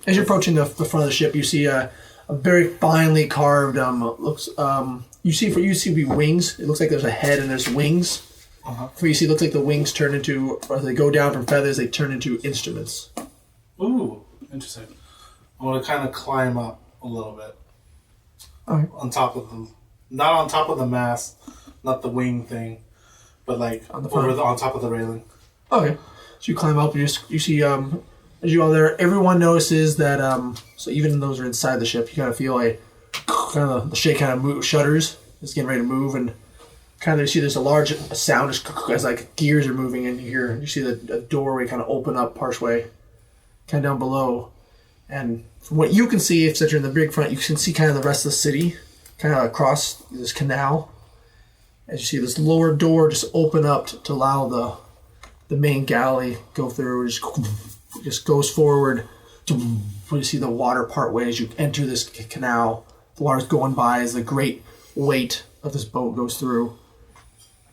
As you're approaching the front of the ship, you see a very finely carved you see wings. It looks like there's a head and there's wings. Where you see, it looks like the wings turn into, or they go down from feathers, they turn into instruments. Ooh, interesting. I want to kind of climb up a little bit. Okay. On top of them, not on top of the mast, not the wing thing, but like On the front. on top of the railing. Okay. So you climb up and you see as you are there, everyone notices that so even those who are inside the ship, you kind of feel the ship kind of shudders. It's getting ready to move, and kind of you see there's a large sound as like gears are moving, and you see the doorway kind of open up partially, kind of down below, and from what you can see, if you're in the big front, you can see kind of the rest of the city, kind of across this canal. As you see this lower door just open up to allow the main galley go through, just goes forward. You see the water part way as you enter this canal. The water's going by as the great weight of this boat goes through.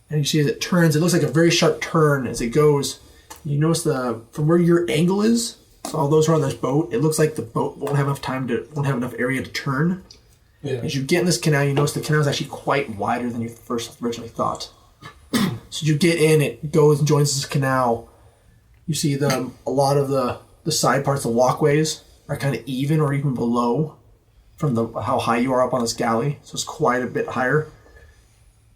And you see as it turns, it looks like a very sharp turn as it goes. You notice from where your angle is, so all those who are on this boat, it looks like the boat won't have enough area to turn. Yeah. As you get in this canal, you notice the canal is actually quite wider than you first originally thought. So you get in, it goes and joins this canal. You see a lot of the side parts, the walkways, are kind of even or even below from how high you are up on this galley. So it's quite a bit higher.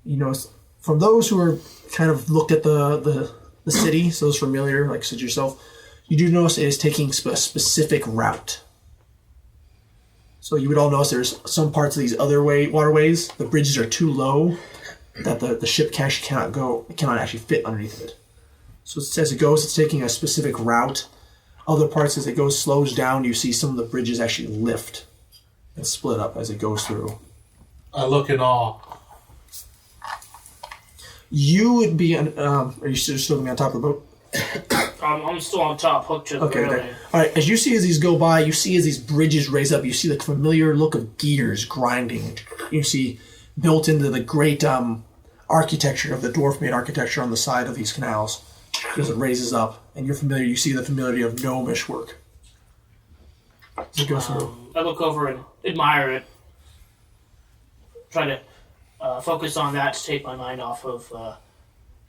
You notice from those who are kind of looked at the city, so those familiar, like such yourself, you do notice it is taking a specific route. So you would all notice there's some parts of these other waterways, the bridges are too low that the ship cannot actually fit underneath it. So as it goes, it's taking a specific route. Other parts, as it slows down, you see some of the bridges actually lift and split up as it goes through. I look in awe. You would be are you still going to be on top of the boat? I'm still on top, hooked to the Okay, railing. there. All right, as these go by, you see as these bridges raise up, you see the familiar look of gears grinding. You see built into the great architecture of the dwarf-made architecture on the side of these canals as it raises up, and you see the familiarity of gnomish work. As it goes through. I look over and admire it. Try to focus on that to take my mind off of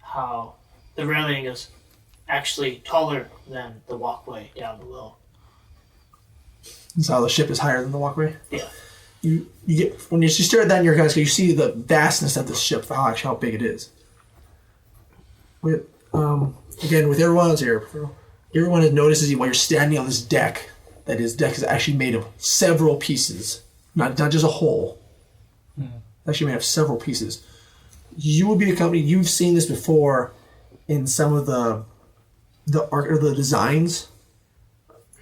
how the railing is actually taller than the walkway down below. So how the ship is higher than the walkway. Yeah. You get when you stare at that in your guys, you see the vastness of this ship for how big it is. With again with everyone else here, everyone notices you while you're standing on this deck. That is deck is actually made of several pieces, not just a whole. It's actually made of several pieces. You will be accompanied. You've seen this before in some of the art or the designs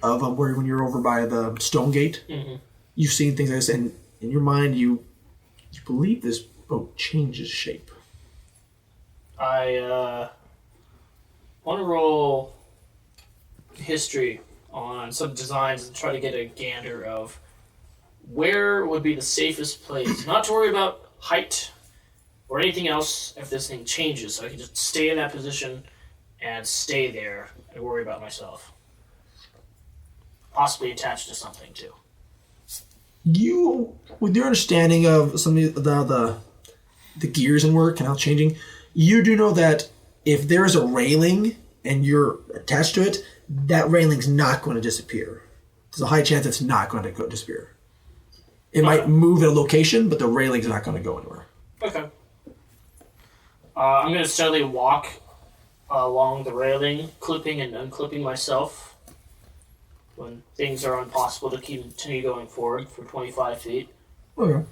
of where when you're over by the stone gate. Mm-hmm. You've seen things like this, and in your mind, you believe this boat changes shape. I want to roll history on some designs and try to get a gander of where would be the safest place. Not to worry about height or anything else if this thing changes, so I can just stay in that position and stay there and worry about myself. Possibly attached to something too. You, with your understanding of some of the gears and work and how it's changing, you do know that if there is a railing and you're attached to it, that railing's not going to disappear. There's a high chance it's not going to go disappear. It might move at a location, but the railing's not going to go anywhere. Okay. I'm going to slowly walk along the railing, clipping and unclipping myself when things are impossible to continue going forward for 25 feet. Okay.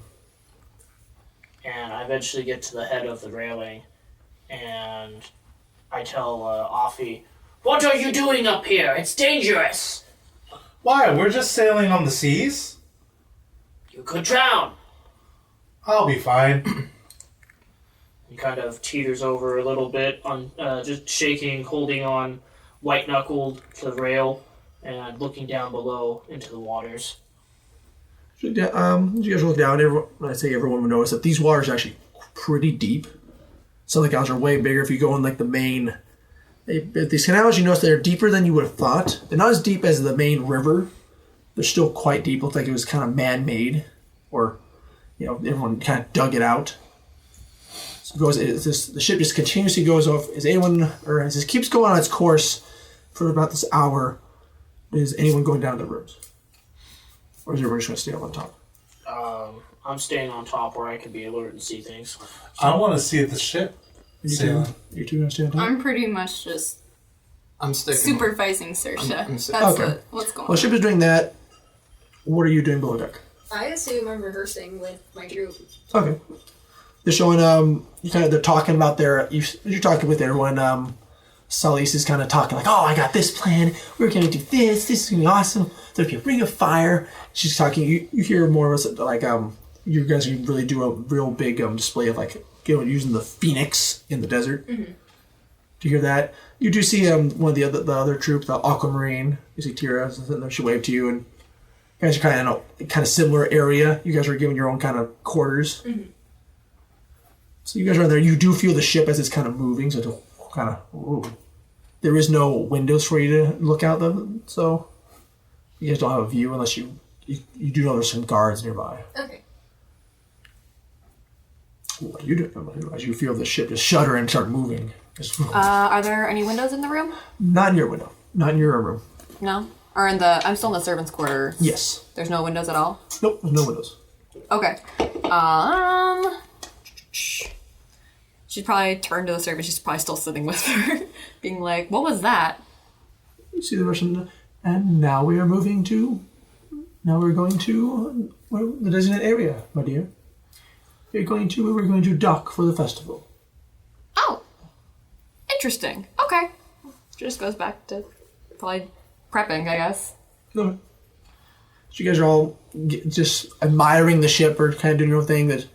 And I eventually get to the head of the railing, and I tell Offie, "What are you doing up here? It's dangerous! Why? We're just sailing on the seas? You could drown!" I'll be fine. He kind of teeters over a little bit, on just shaking, holding on, white-knuckled to the rail, and looking down below into the waters. You guys look down. When I say everyone would notice that these waters are actually pretty deep. Some of the canals are way bigger. If you go in like the main, these canals, you notice they're deeper than you would have thought. They're not as deep as the main river. They're still quite deep. Looks like it was kind of man-made, or everyone kind of dug it out. So it goes. The ship just continuously goes off. As it keeps going on its course for about this hour, is anyone going down to the rooms? Or is everyone just going to stay up on top? I'm staying on top where I can be alert and see things. I want to see the ship sailing. You two going to stay on top? I'm pretty much just I'm sticking. supervising Saoirse. I'm That's okay. what's going Well, the on. ship is doing that. What are you doing below deck? I assume I'm rehearsing with my group. Okay. They're showing, they're talking about you're talking with everyone, Solis is kind of talking like, oh, I got this plan. We're going to do this. This is going to be awesome. There'll be a ring of fire. She's talking. You hear more of us like, you guys can really do a real big display of like using the phoenix in the desert. Mm-hmm. To hear that, you do see one of the other troop, the Aquamarine. You see Tira sitting there. She waved to you, and you guys are kind of in a kind of similar area. You guys are given your own kind of quarters. Mm-hmm. So you guys are in there. You do feel the ship as it's kind of moving. So it's kind of, ooh. There is no windows for you to look out them, so you guys don't have a view unless you do know there's some guards nearby. Okay. What are you doing as you feel the ship just shudder and start moving? Are there any windows in the room? Not in your window. Not in your room. No? Or I'm still in the servants' quarters. Yes. There's no windows at all? Nope, there's no windows. Okay. She'd probably turn to the servant. She's probably still sitting with her, being like, "What was that?" You see the Russian, and now we're going to the designated area, my dear. We're going to dock for the festival. Oh, interesting. Okay, she just goes back to probably prepping, I guess. No. So you guys are all just admiring the ship or kind of doing your own thing. That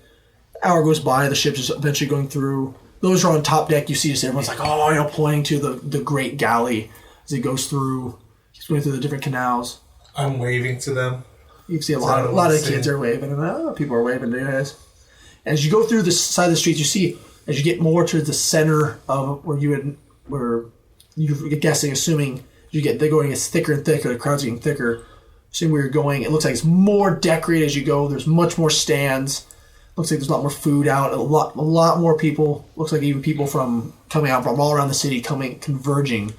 hour goes by, the ship's just eventually going through. Those who are on top deck, you see just everyone's like, pointing to the great galley as it goes through. It's going through the different canals. I'm waving to them. You can see a lot of kids are waving, and people are waving to you guys. As you go through the side of the streets, you see as you get more to the center of where you're guessing, assuming they're going, it's thicker and thicker. The crowd's getting thicker. Assuming where you're going, it looks like it's more decorated as you go. There's much more stands. Looks like there's a lot more food out. A lot more people. Looks like even people coming out from all around the city converging.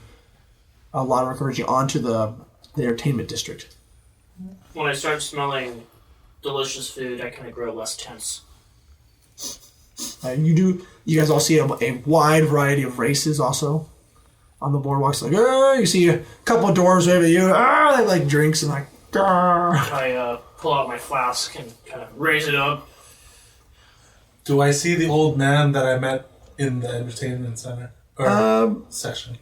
A lot of them converging onto the entertainment district. When I start smelling delicious food, I kind of grow less tense. You guys all see a wide variety of races also on the boardwalks. Like, you see a couple of dwarves wave at you. They like drinks and like. I pull out my flask and kind of raise it up. Do I see the old man that I met in the entertainment center or session?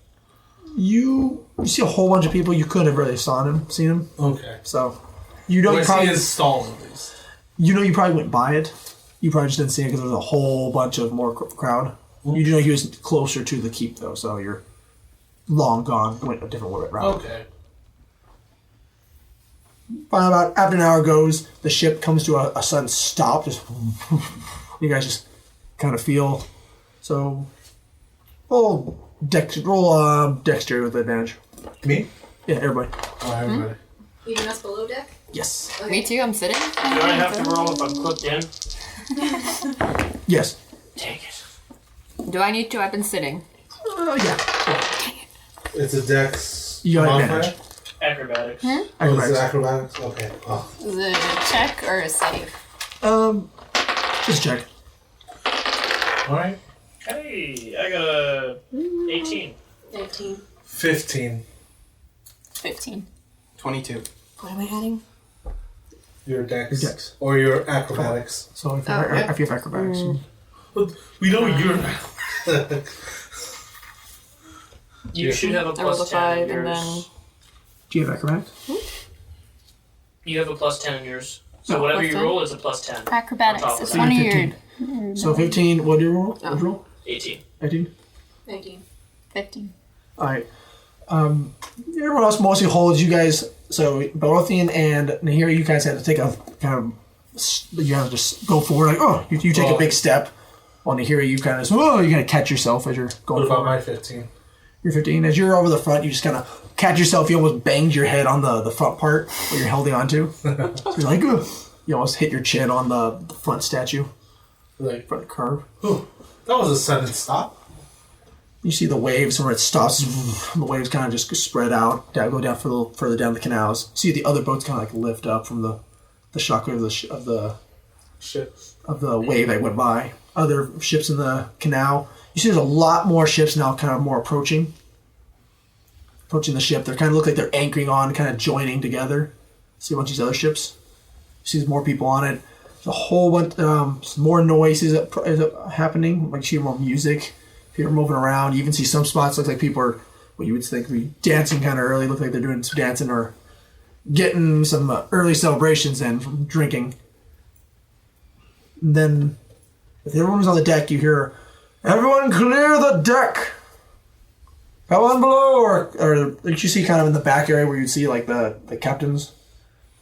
You see a whole bunch of people. You couldn't have really seen him. Okay. So you know I see his stall at least. You know you probably went by it. You probably just didn't see it because there was a whole bunch of more crowd. Mm-hmm. You do know he was closer to the keep though, so you're long gone. Went a different route. Okay. By about after an hour goes, the ship comes to a sudden stop. Just you guys just kind of feel so. Well, roll dexterity with advantage. Me? Yeah, everybody. Oh, everybody. Even us below deck? Yes. Me too, I'm sitting. Do I have to roll if I'm clipped in? Yes. Take it. Do I need to? I've been sitting. Yeah. It's a dex. You got modifier? advantage. Acrobatics. Oh, it's Acrobatics. acrobatics? Okay. Oh. Is it a check or a save? Just check. Alright. Hey, I got a 18. 19. 15. 15. 22. What am I adding? Your dex. Your dex. Or your acrobatics. So if you have acrobatics. But we know you're. You should have a I rolled a plus 10 5 in and yours. then. Do you have acrobatics? You have a plus 10 in yours. So No, whatever plus you 10? roll is a plus 10. On top Acrobatics. of It's that. one of So your. 15. So 15, what do you roll? What did you roll? 18. 18? 19. 15. Alright. Everyone else mostly holds you guys. So Barothian and Nahiri, you guys had to take a kind of. You have to just go forward. Like, oh, you take a big step. While Nahiri, you kind of. Oh, you kind of catch yourself as you're going What about forward. my 15? You're 15. As you're over the front, you just kind of catch yourself. You almost banged your head on the front part where you're holding onto. So you're like, ugh. You almost hit your chin on the front statue, Like, front curve. ooh, that was a sudden stop. You see the waves where it stops. The waves kind of just spread out, go down further down the canals. You see the other boats kind of like lift up from the shockwave of the wave that went by. Other ships in the canal. You see there's a lot more ships now, kind of more approaching the ship. They kind of look like they're anchoring on, kind of joining together. See a bunch of these other ships. You see there's more people on it. There's a whole bunch, some more noises happening. Like you see more music. People are moving around. You even see some spots look like people are, what you would think would be dancing kind of early. Look like they're doing some dancing or getting some early celebrations in from drinking. And then, if everyone's on the deck, you hear, "Everyone clear the deck! Come on below!" Or like you see kind of in the back area where you see like the captain's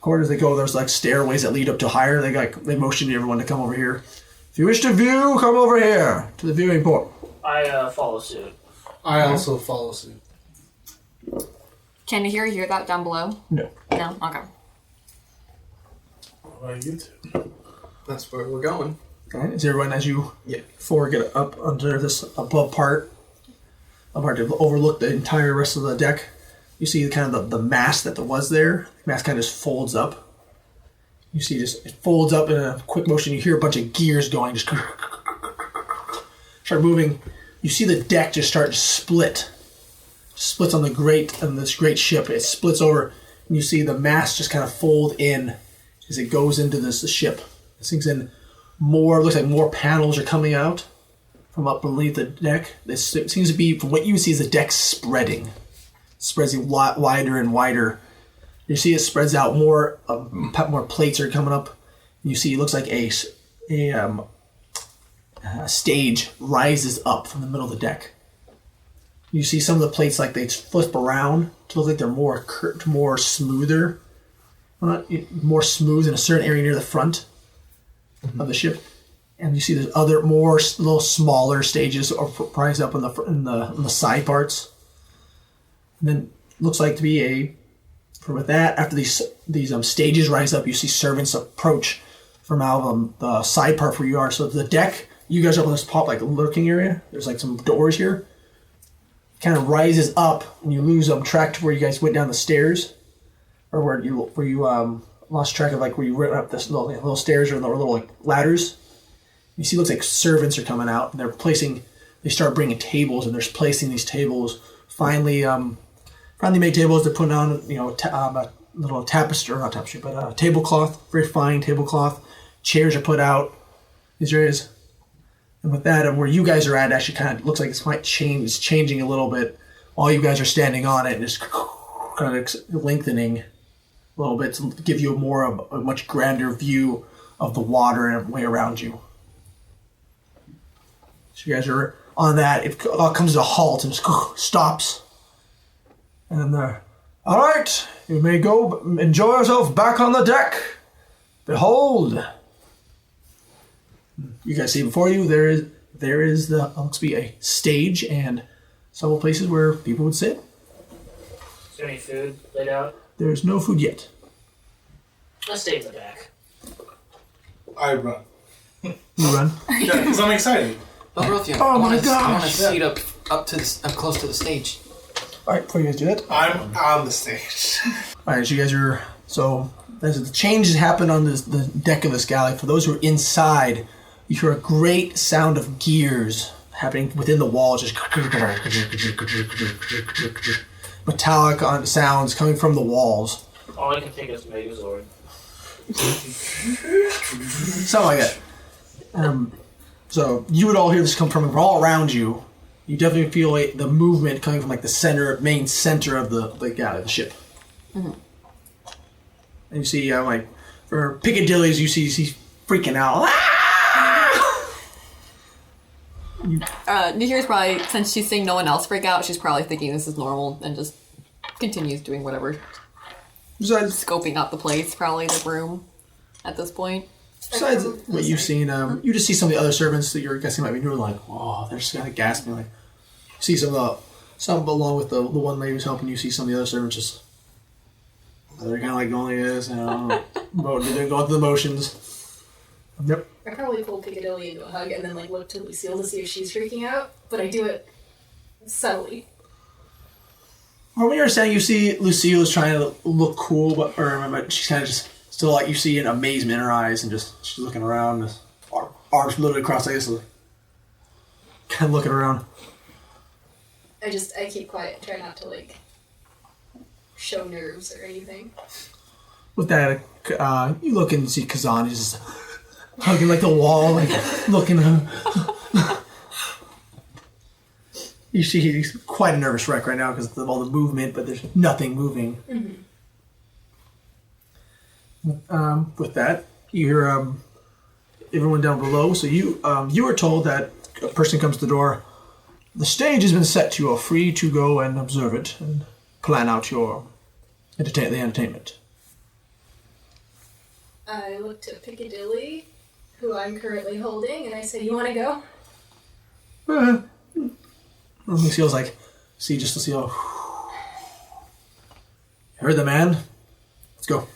quarters. They go, there's like stairways that lead up to higher. They motion everyone to come over here. If you wish to view, come over here to the viewing port. I follow suit. I also follow suit. Can you hear that down below? No. No? Okay. What about you two? That's where we're going. Alright, is everyone, as you Yeah. get up under this above part to overlook the entire rest of the deck, you see kind of the mast that was there. The mast kind of just folds up. You see it folds up in a quick motion. You hear a bunch of gears going, just start moving. You see the deck just start to split. Splits on this great ship. It splits over, and you see the mast just kind of fold in as it goes into the ship. It sinks in more. Looks like more panels are coming out from up beneath the deck. This seems to be, from what you see, is the deck spreading. It spreads a lot wider and wider. You see it spreads out more. More plates are coming up. You see it looks like a stage rises up from the middle of the deck. You see some of the plates like they flip around to look like they're more smoother, more smooth in a certain area near the front of the ship. And you see there's other more little smaller stages are rise up in the side parts. And then looks like to be with that, after these stages rise up, you see servants approach from out of the side part where you are. So the deck, you guys are up on this like lurking area. There's like some doors here. Kind of rises up, and you lose track to where you guys went down the stairs, or where you lost track of like where you went up this little stairs or the little like ladders. You see, it looks like servants are coming out, and they start bringing tables, and they're placing these tables. Finally made tables. They're putting on a little tapestry, not tapestry, but a tablecloth, very fine tablecloth. Chairs are put out. These areas. And with that, and where you guys are at, actually kind of looks like it's changing a little bit. While you guys are standing on it, and just kind of lengthening a little bit to give you a much grander view of the water and way around you. So you guys are on that. It all comes to a halt and just stops. And they're, "All right, you may go enjoy yourself back on the deck. Behold." You guys see before you, there is looks to be a stage and several places where people would sit. Is there any food laid out? There's no food yet. Let's stay in the back. I run. You run. Yeah, because I'm excited. Oh, Rothian, Oh I my want to gosh! seat up close to the stage. All right, before you guys do that. I'm on the stage. All right, so you guys are as the changes happen on the deck of this galley. For those who are inside, you hear a great sound of gears happening within the walls, just metallic sounds coming from the walls. All I can think is Megazord. Something like that. So you would all hear this come from all around you. You definitely feel the movement coming from like the main center of the galley, the ship. Mm-hmm. And you see, like, for Piccadillys, you see he's freaking out. Nihira's probably, since she's seeing no one else freak out, she's probably thinking this is normal and just continues doing whatever. Besides, Scoping out the place, probably the room at this point. besides what you've seen, you just see some of the other servants that you're guessing might be new, like, oh, they're just kind of gasping. Like, you see some along with the one lady who's helping you, see some of the other servants just, they're kind of like going like this, they're going through the motions. Yep. I probably pulled Piccadilly into a hug and then like look to Lucille to see if she's freaking out, but I do it subtly. From what you're saying, you see Lucille is trying to look cool, but she's kind of just still like, you see an amazement in her eyes, and just she's looking around, just arms literally crossed like this, kind of looking around. I keep quiet, try not to like show nerves or anything. With that, you look and see Kazan is just hugging like the wall, like looking. You see he's quite a nervous wreck right now because of all the movement, but there's nothing moving. Mm-hmm. With that, you hear everyone down below. So you are told that a person comes to the door. The stage has been set. You are free to go and observe it and plan out your entertainment. I looked at Piccadilly, who I'm currently holding, and I said, "You want to go?" Lucille's like, see Lucille. Heard the man. Let's go.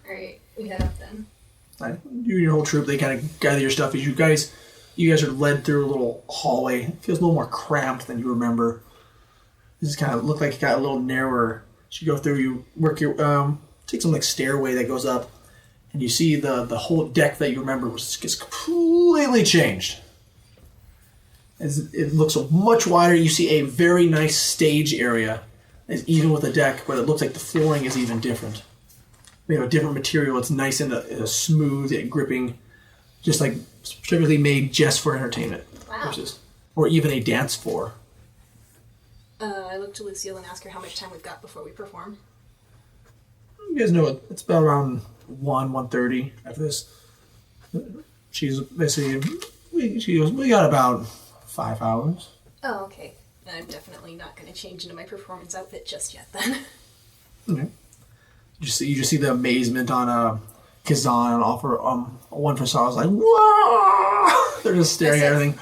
Alright, we head up then. Right. You and your whole troop, they kind of gather your stuff. As you guys are led through a little hallway. It feels a little more cramped than you remember. This is kind of look like it got a little narrower. As you go through, you work your take some like stairway that goes up, and you see the whole deck that you remember gets completely changed. As it looks much wider, you see a very nice stage area, as even with the deck, but it looks like the flooring is even different. They have a different material. It's nice and smooth and gripping, just like specifically made just for entertainment. Wow. Or even a dance floor. I look to Lucille and ask her how much time we've got before we perform. You guys know it's about around 1:30 after this. She's basically, we got about 5 hours. Oh, okay. I'm definitely not going to change into my performance outfit just yet then. Okay. You just see the amazement on Kazan and offer one for Sarah's like, whoa! They're just staring at everything.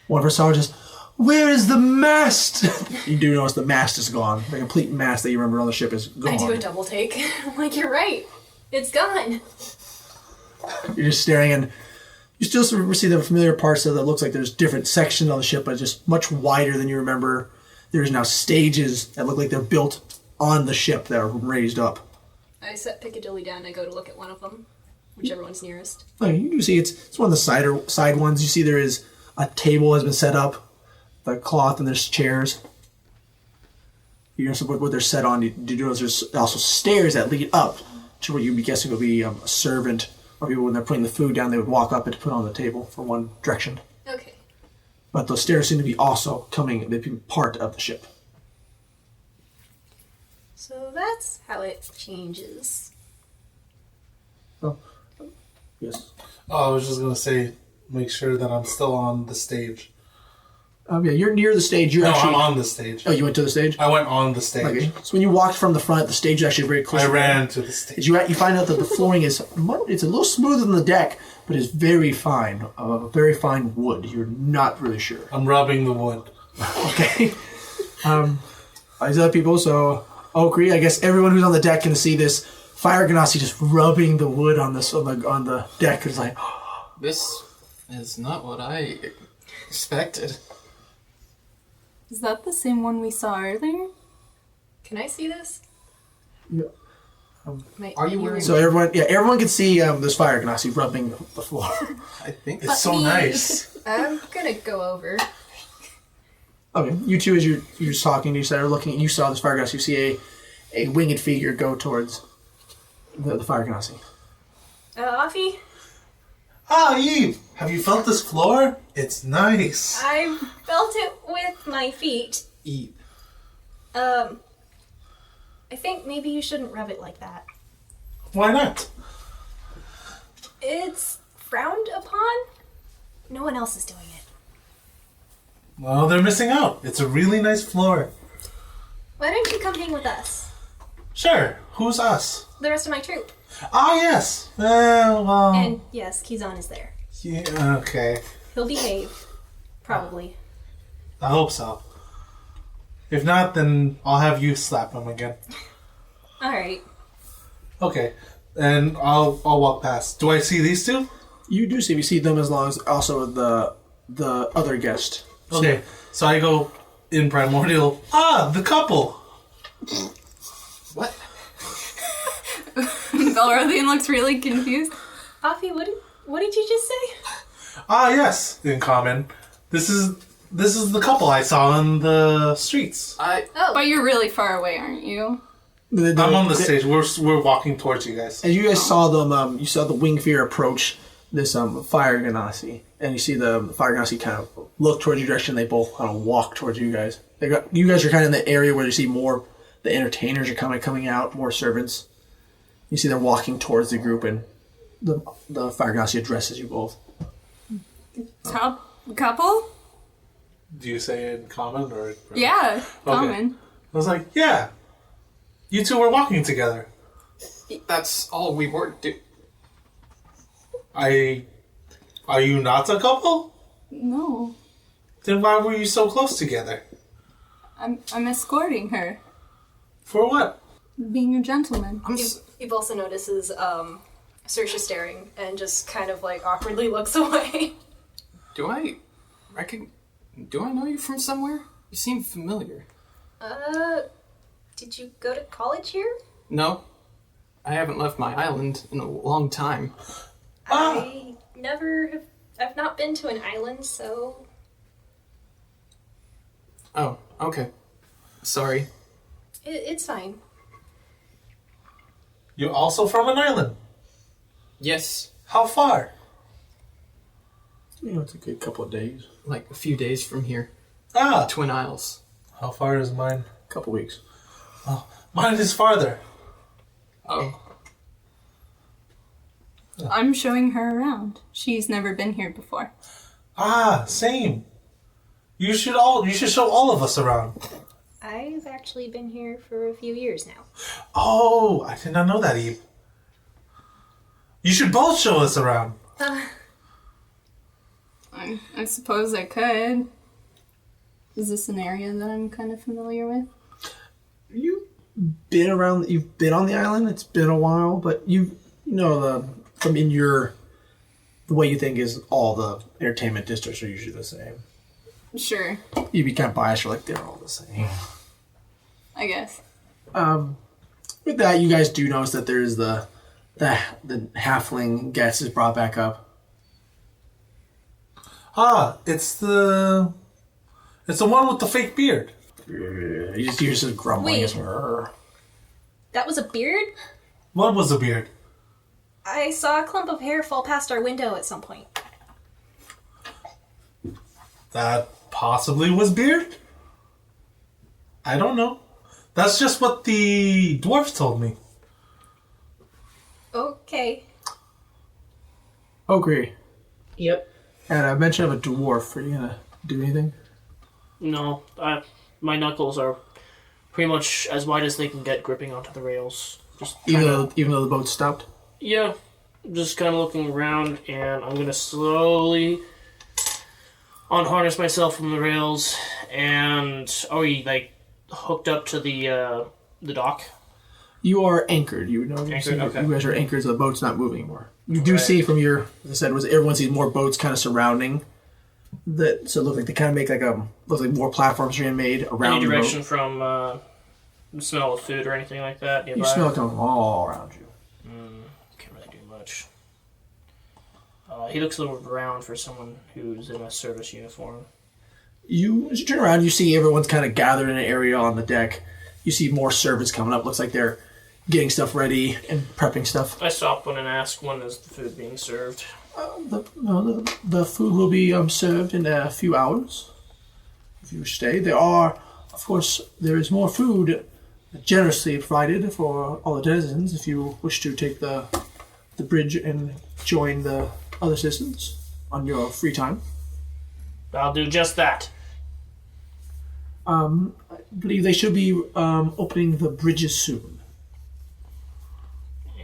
One for Sarah just, where is the mast? You do notice the mast is gone. The complete mast that you remember on the ship is gone. I do a double take. I'm like, you're right. It's gone. You're just staring, and you still see the familiar parts of that. Looks like there's different sections on the ship, but just much wider than you remember. There's now stages that look like they're built on the ship that are raised up. I set Piccadilly down and I go to look at one of them, whichever one's nearest. Okay, you do see it's one of the side ones. You see there is a table has been set up, the cloth, and there's chairs. You know what they're set on. You do notice there's also stairs that lead up to what you'd be guessing would be a servant, or people when they're putting the food down, they would walk up and put on the table for one direction. Okay. But those stairs seem to be also they'd be part of the ship. So that's how it changes. Oh, yes. Oh, I was just gonna say, make sure that I'm still on the stage. Yeah, you're near the stage. You're I'm on the stage. Oh, you went to the stage? I went on the stage. Okay. So when you walked from the front, the stage is actually very close. I ran to the stage. You find out that the flooring is it's a little smoother than the deck, but it's very fine, very fine wood. You're not really sure. I'm rubbing the wood. Okay. These other people, so Okri, I guess everyone who's on the deck can see this fire ganassi just rubbing the wood on the deck. It's like, This is not what I expected. Is that the same one we saw earlier? Can I see this? Yeah. Are you wearing? so everyone can see this fire ganassi rubbing the floor. I think It's so nice. I'm gonna go over. Okay, you two, as you're just talking to each other, looking, you saw this fire ganassi. You see a winged figure go towards the fire ganassi. Offie, Ah, Eve, have you felt this floor? It's nice. I felt it with my feet. Eat. I think maybe you shouldn't rub it like that. Why not? It's frowned upon. No one else is doing it. Well, they're missing out. It's a really nice floor. Why don't you come hang with us? Sure, who's us? The rest of my troop. Ah, yes. Well... And yes, Kizan is there. yeah, okay. He'll behave. Probably. I hope so. If not, then I'll have you slap him again. Alright. Okay, and I'll walk past. Do I see these two? You do see them as long as also the other guest. Okay, so I go in primordial. Ah, the couple. What? Belrothian looks really confused. Offie, what did you just say? Ah, yes, in common. This is the couple I saw in the streets. But you're really far away, aren't you? I'm on the stage. We're walking towards you guys. As you guys saw them, you saw the winged figure approach this fire ganassi, and you see the fire ganassi kind of look towards your direction. They both kind of walk towards you guys. You guys are kind of in the area where you see more. The entertainers are coming out, more servants. You see they're walking towards the group, and the fire ganassi addresses you both. Couple? Do you say it in common or? Yeah, common. I was like, yeah. You two were walking together. That's all we were do. Are you not a couple? No, Then why were you so close together? I'm escorting her, For what? being a gentleman. Eve also notices Saoirse staring and just kind of like awkwardly looks away. Do I know you from somewhere? You seem familiar. Did you go to college here? No, I haven't left my island in a long time. I've not been to an island, so... Oh, okay. Sorry. It's fine. You're also from an island. Yes, How far? It's a good couple of days, like a few days from here. Ah, Twin Isles. how far is mine? couple weeks. Mine is farther. Oh, I'm showing her around. She's never been here before. Ah, same. You should show all of us around. I've actually been here for a few years now. Oh, I did not know that, Eve. You should both show us around. I suppose I could. Is this an area that I'm kind of familiar with? You've been on the island. It's been a while, but you know the way you think is all the entertainment districts are usually the same. Sure, You'd be kind of biased. You're like, they're all the same. I guess. With that, you guys do notice that there's the halfling guest is brought back up. Ah, it's the one with the fake beard. You're just grumbling. Wait. It's, "Rrr." That was a beard? What was the beard? I saw a clump of hair fall past our window at some point. That possibly was beard? I don't know. That's just what the dwarf told me. Okay. Agree. Yep. And a mention of a dwarf. Are you gonna do anything? No, my knuckles are pretty much as wide as they can get gripping onto the rails. Just Even kinda- though the boat stopped. Yeah, just kind of looking around, and I'm gonna slowly unharness myself from the rails And are we like hooked up to the dock? You are anchored. You know, Anchored, okay. You guys are anchored, so the boat's not moving anymore. You do see from your, as I said, was everyone sees more boats kind of surrounding that. So it looks like they kind of make like looks like more platforms are being made around Any the direction boat. from the smell of food or anything like that nearby? You smell it coming all around you. Can't really do much. He looks a little around for someone who's in a service uniform. As you turn around, you see everyone's kind of gathered in an area on the deck. You see more servants coming up. Looks like they're getting stuff ready and prepping stuff. I stop one and ask, when is the food being served? The food will be served in a few hours. If you stay, of course, there is more food generously provided for all the denizens. If you wish to take the bridge and join the other citizens on your free time, I'll do just that. I believe they should be opening the bridges soon.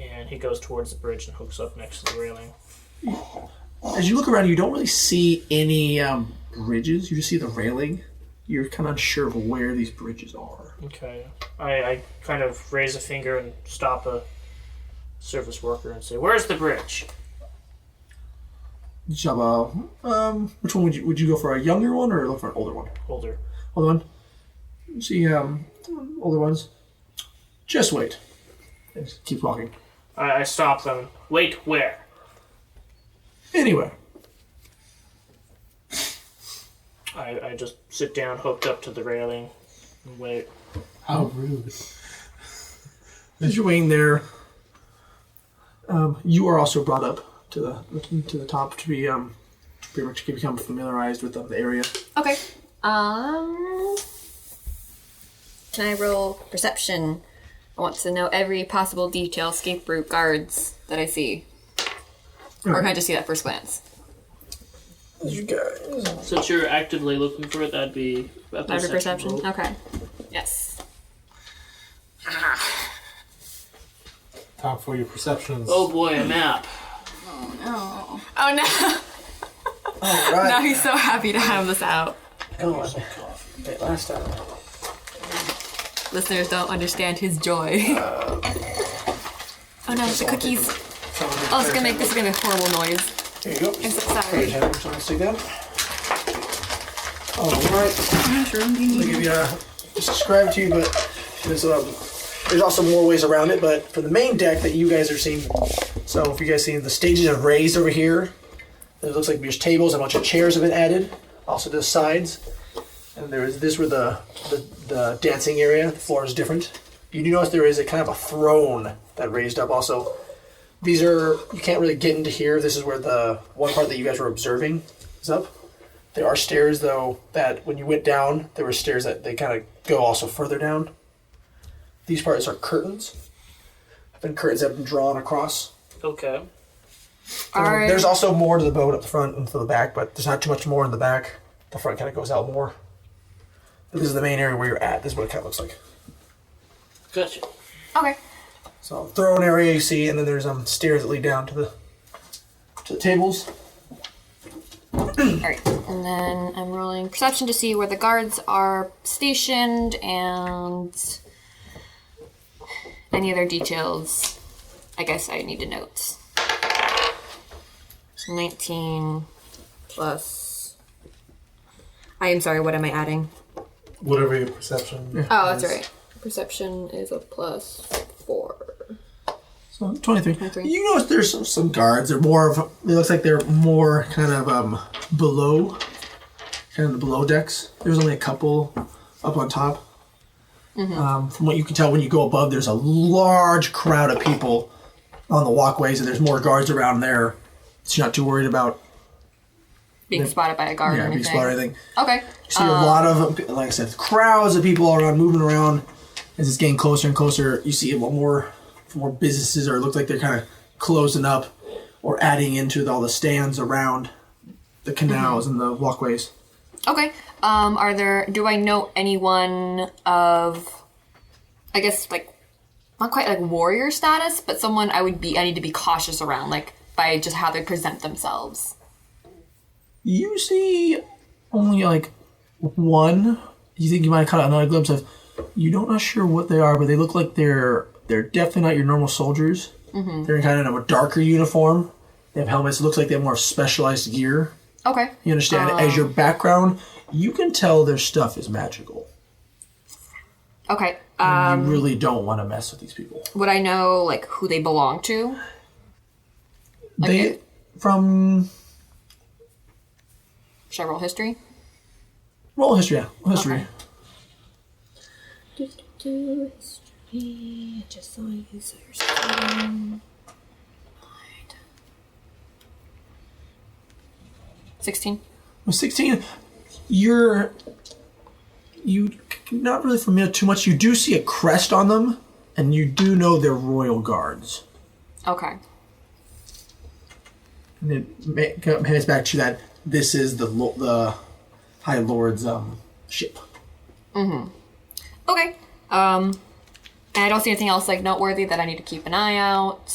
And he goes towards the bridge and hooks up next to the railing. As you look around, you don't really see any bridges. You just see the railing. You're kind of unsure of where these bridges are. Okay. I kind of raise a finger and stop a service worker and say, "Where's the bridge?" Which one would you go for, a younger one or look for an older one? Older. Older one. You see older ones. Just wait. And just keep walking. I stop them. Wait, where? Anywhere. I just sit down, hooked up to the railing, and wait. How rude. As you're waiting there, you are also brought up to the top to be pretty much become familiarized with the area. Okay. Can I roll perception? I want to know every possible detail, escape route, guards that I see. Or can I just see that first glance? You guys. Since you're actively looking for it, that'd be a Every perception? roll. Okay. Yes. Top for your perceptions. Oh boy, a map. Oh no. All right. Now he's so happy to have this out. Come on. Wait, last time. Listeners don't understand his joy. Oh no, the cookies. Oh, this is gonna be a horrible noise. Here you go. I'm so sorry. Stick that. All right. I'll give you just describe to you, but there's also more ways around it. But for the main deck that you guys are seeing, so if you guys see the stages are raised over here, it looks like there's tables, a bunch of chairs have been added. Also to the sides, and there is this where the dancing area. The floor is different. You do notice there is a kind of a throne that raised up also. These are, you can't really get into here. This is where the one part that you guys were observing is up. There are stairs, though, that when you went down, there were stairs that they kind of go also further down. These parts are curtains. And curtains have been drawn across. Okay. There's also more to the boat up the front and to the back, but there's not too much more in the back. The front kind of goes out more. But this is the main area where you're at. This is what it kind of looks like. Gotcha. Okay. So throne area you see, and then there's stairs that lead down to the tables. Alright. And then I'm rolling perception to see where the guards are stationed and any other details I guess I need to note. So 19 plus. I am sorry, what am I adding? Whatever your perception. Oh, that's right. Perception is a plus 4. So 23. 23. You notice there's some guards. They're more of. It looks like they're more kind of below, kind of the below decks. There's only a couple up on top. Mm-hmm. From what you can tell, when you go above, there's a large crowd of people on the walkways, and there's more guards around there. So you're not too worried about Being spotted by a guard or being anything. spotted or anything. Okay. You see a lot of, like I said, crowds of people all around, moving around. As it's getting closer and closer, you see a lot more businesses, or it looks like they're kind of closing up or adding into all the stands around the canals and the walkways. Okay. Do I know anyone of, I guess, like, not quite like warrior status, but someone I need to be cautious around, like, by just how they present themselves? You see only like One, you think you might have caught another glimpse of. You're not sure what they are, but they look like they're definitely not your normal soldiers. Mm-hmm. They're kind of a darker uniform. They have helmets. It looks like they have more specialized gear. Okay. You understand? As your background, you can tell their stuff is magical. Okay. You really don't want to mess with these people. Would I know like who they belong to? They from Should I roll history? roll history. Yeah, roll history. Okay. History. Just saw users. 16. 16. You're not really familiar too much. You do see a crest on them, and you do know they're royal guards. Okay. And it hands back to you that this is the High Lord's ship. Mm-hmm. Okay. And I don't see anything else like noteworthy that I need to keep an eye out.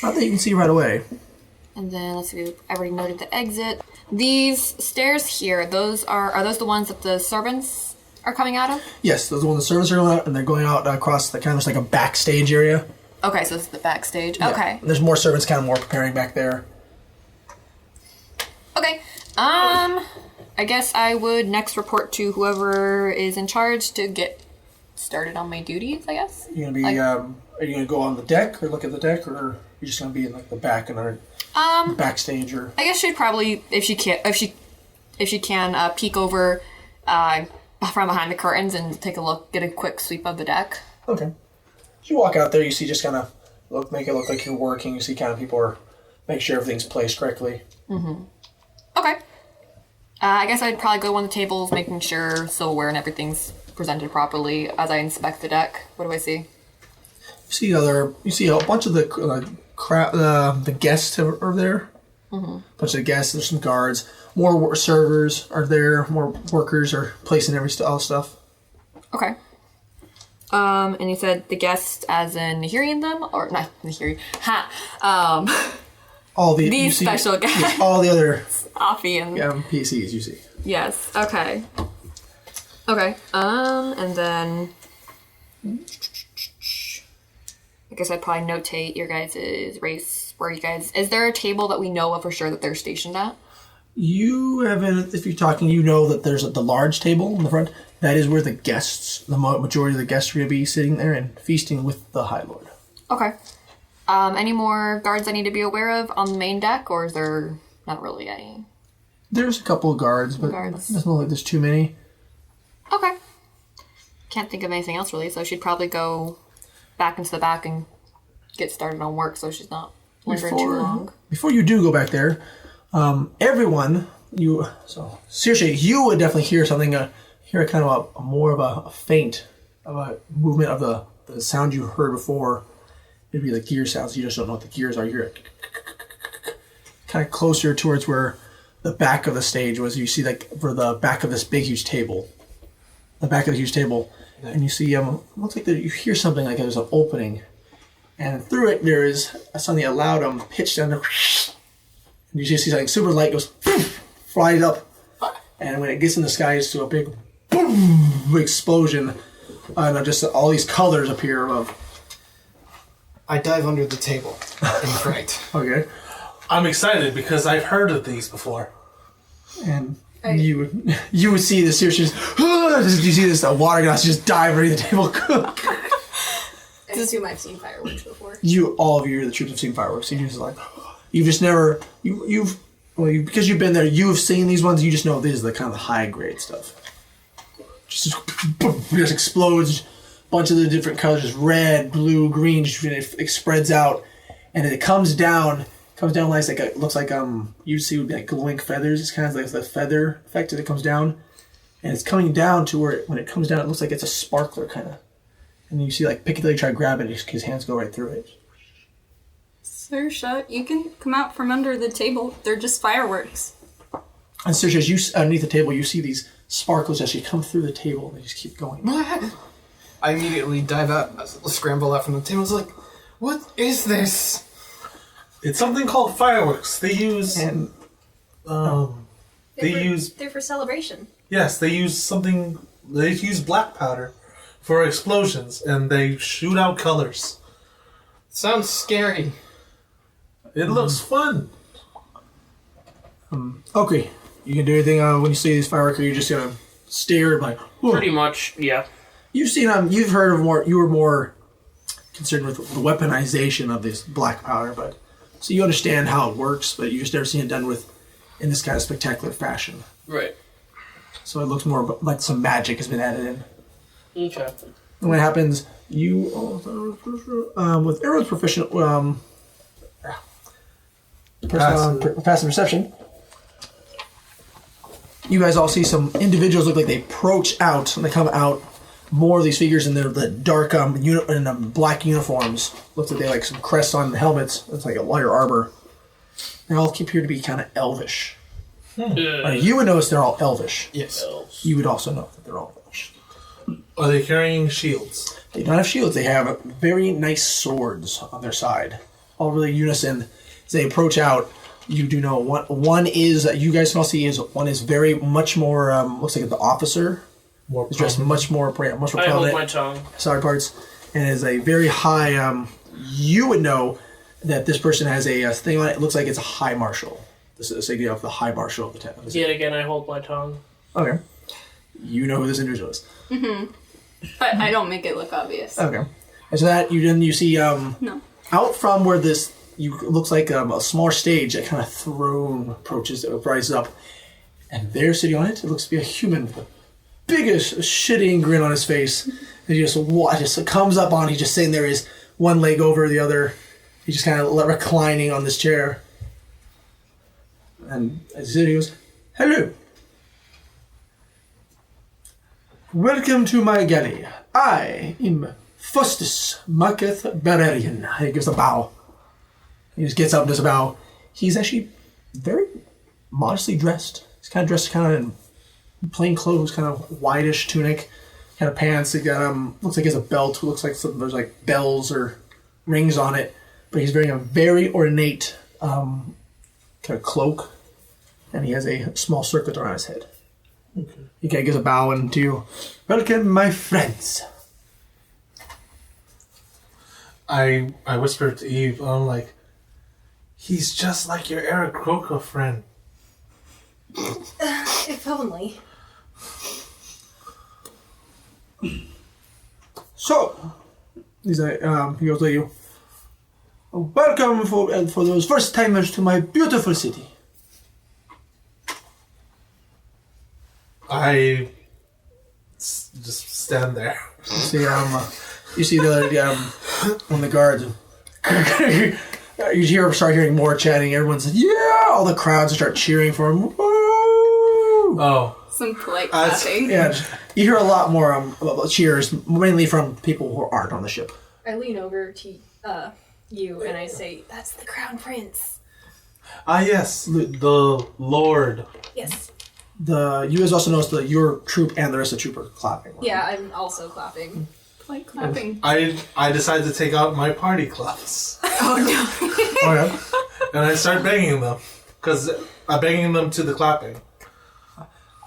Not that you can see right away. And then let's see. I already noted the exit. These stairs here. Are those the ones that the servants are coming out of? Yes, those are when the servants are going out, and they're going out across the kind of like a backstage area. Okay, so this is the backstage. Yeah. Okay. And there's more servants, kind of more preparing back there. Okay. I guess I would next report to whoever is in charge to get started on my duties, I guess. You're gonna be. Are you gonna go on the deck or look at the deck, or you're just gonna be in like the back and our backstage? Or I guess she'd probably, if she can, peek over from behind the curtains and take a look, get a quick sweep of the deck. Okay. As you walk out there, you see just kind of make it look like you're working. You see kind of people are make sure everything's placed correctly. Mm-hmm. Okay. I guess I'd probably go on the tables, making sure silverware and everything's presented properly as I inspect the deck. What do I see? You see a bunch of the guests are there. Mm-hmm. A bunch of the guests. There's some guards. More servers are there. More workers are placing all stuff. Okay. And you said the guests as in hearing them, or not hearing? All the these special guests. Yeah, all the other Offie and PCs you see. Yes. Okay. Okay. And then I guess I'd probably notate your guys' race. Where you guys? Is there a table that we know of for sure that they're stationed at? You haven't. If you're talking, you know that there's the large table in the front. That is where the majority of the guests are going to be sitting there and feasting with the High Lord. Okay. Any more guards I need to be aware of on the main deck, or is there not really any? There's a couple of guards, but it doesn't look like there's too many. Okay. Can't think of anything else really, so she'd probably go back into the back and get started on work so she's not lingering too long. Before you do go back there, everyone, seriously, you would definitely hear something, hear kind of more of a faint of a movement of the sound you heard before. It'd be the gear sounds. You just don't know what the gears are. You hear it kind of closer towards where the back of the stage was. You see like for the back of this big huge table, and you see looks like you hear something like there's an opening, and through it there is something loud pitched down there, and you just see something super light goes flies up, and when it gets in the sky, it's to a big boom explosion, and just all these colors appear above. I dive under the table in fright. Okay. I'm excited because I've heard of these before. And you would see this here. She's you see this water glass just dive underneath the table. I assume I've seen fireworks before. All of you, the troops have seen fireworks. You've just never because you've been there. You've seen these ones. You just know this is the kind of high grade stuff. Just explodes. Bunch of the different colors, just red, blue, green, just it spreads out, and it comes down like looks like you see like glowing feathers. It's kind of like the feather effect as it comes down, and it's coming down to where when it comes down, it looks like it's a sparkler kind of, and you see like Piccadilly try to grab it, his hands go right through it. Saoirse, you can come out from under the table. They're just fireworks. And Saoirse, as you underneath the table, you see these sparkles as you come through the table, and they just keep going. I immediately dive out, scramble out from the table. I was like, what is this? It's something called fireworks. They use They're for celebration. Yes, they use something. They use black powder for explosions, and they shoot out colors. Sounds scary. It looks fun. Okay, you can do anything when you see these fireworks, or you just gonna stare like. Whoa. Pretty much, yeah. You've seen you've heard of more. You were more concerned with the weaponization of this black powder, but so you understand how it works, but you just never seen it done in this kind of spectacular fashion. Right. So it looks more like some magic has been added in. Okay. And what happens? You with everyone's proficient passive perception. You guys all see some individuals look like they approach out and they come out. More of these figures in the dark black uniforms. Looks like they like some crests on the helmets. It's like a lighter armor. They all appear to be kind of elvish. You would notice they're all elvish. Yes. You would also know that they're all elvish. Are they carrying shields? They don't have shields. They have very nice swords on their side. All really unison. As they approach out, you do know one is you guys can all see is one is very much more looks like the officer. More Is dressed much more I hold prominent. my tongue. Side parts, and is a very high. You would know that this person has a thing on it. It looks like it's a high marshal. This is the idea of the high marshal of the town. Yet again, I hold my tongue. Okay, you know who this individual is. But I don't make it look obvious. Okay, and so that you see No. out from where this looks like a smaller stage, a kind of throne approaches, rises up, and there sitting on it, it looks to be a human with the biggest shitting grin on his face. And he just comes up on. He's just sitting there, his one leg over the other. He's just kind of reclining on this chair. And as he goes, "Hello. Welcome to my galley. I am Faustus Marketh Bararian." He gives a bow. He just gets up and does a bow. He's actually very modestly dressed. He's kind of dressed in plain clothes, kind of whitish tunic, kind of pants. He got looks like he has a belt. Looks like there's like bells or rings on it. But he's wearing a very ornate kind of cloak, and he has a small circlet around his head. Okay. He kind of gives a bow into you. "Welcome, my friends." I whispered to Eve, I'm like, he's just like your Eric Croca friend. If only. So, he goes to you. "Welcome for those first timers to my beautiful city." I just stand there. You see the one of the guards. You start hearing more chatting. Everyone's like, "Yeah!" All the crowds start cheering for him. Woo! Oh. Some polite clapping. Yeah, you hear a lot more cheers, mainly from people who aren't on the ship. I lean over to you and I say, "That's the crown prince." Ah, yes, the Lord. Yes. You guys also notice your troop and the rest of the troop are clapping. Yeah, I'm also clapping. Like clapping. I decided to take out my party clubs. Oh no. Okay. And I start banging them. Because I'm banging them to the clapping.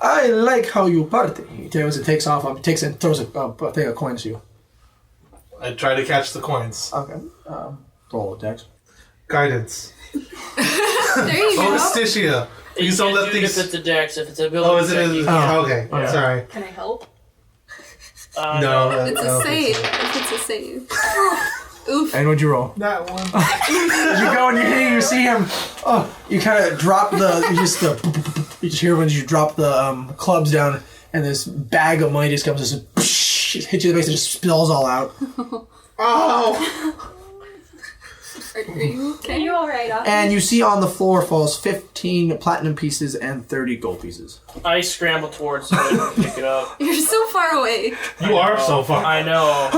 "I like how you party." He takes off, takes and throws a coin to you. I try to catch the coins. Okay. Roll attacks. Guidance. There you go. Oh, Stichia. Please don't let If these... it's a dex, if it's a ability Oh, is check, it? you Oh, can't. okay. Sorry. Can I help? No. It's I a don't think save. so. If it's a save. Oof. And what'd you roll? That one. As you go and you see him. Oh, you kind of drop you just hear when you drop the clubs down, and this bag of money just comes and just hits you in the face and just spills all out. Oh! Are you Are okay? you alright, Austin? And you see on the floor falls 15 platinum pieces and 30 gold pieces. I scramble towards it and pick it up. You're so far away. You are so far. I know.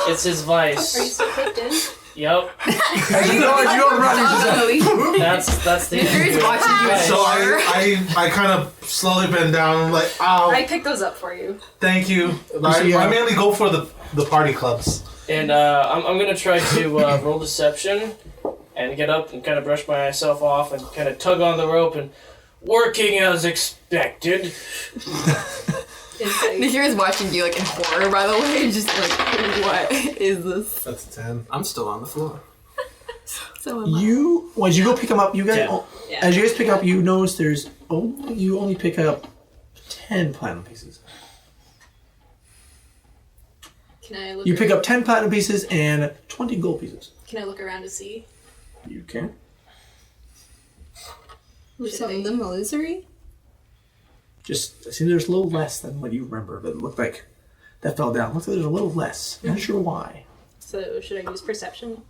It's his vice. Are you still hooked in? Yep. As you don't run, you just Definitely. That's the He's issue. watching you. So I kind of slowly bend down. I'm like, ow. I picked those up for you. Thank you. see, I mainly go for the party clubs. And I'm gonna try to roll deception and get up and kind of brush myself off and kind of tug on the rope and Working as expected. Nahir is watching you like in horror, by the way, just like, what is this? That's a 10. I'm still on the floor. So am I. As you go pick them up, you guys, Yeah. as you guys pick up, you notice you only pick up 10 platinum pieces. Can I look? You pick up 10 platinum pieces and 20 gold pieces. Can I look around to see? You can. Were some of them illusory? Just, I see there's a little less than what you remember, but it looked like that fell down. Looks like there's a little less. Not sure why. So should I use perception,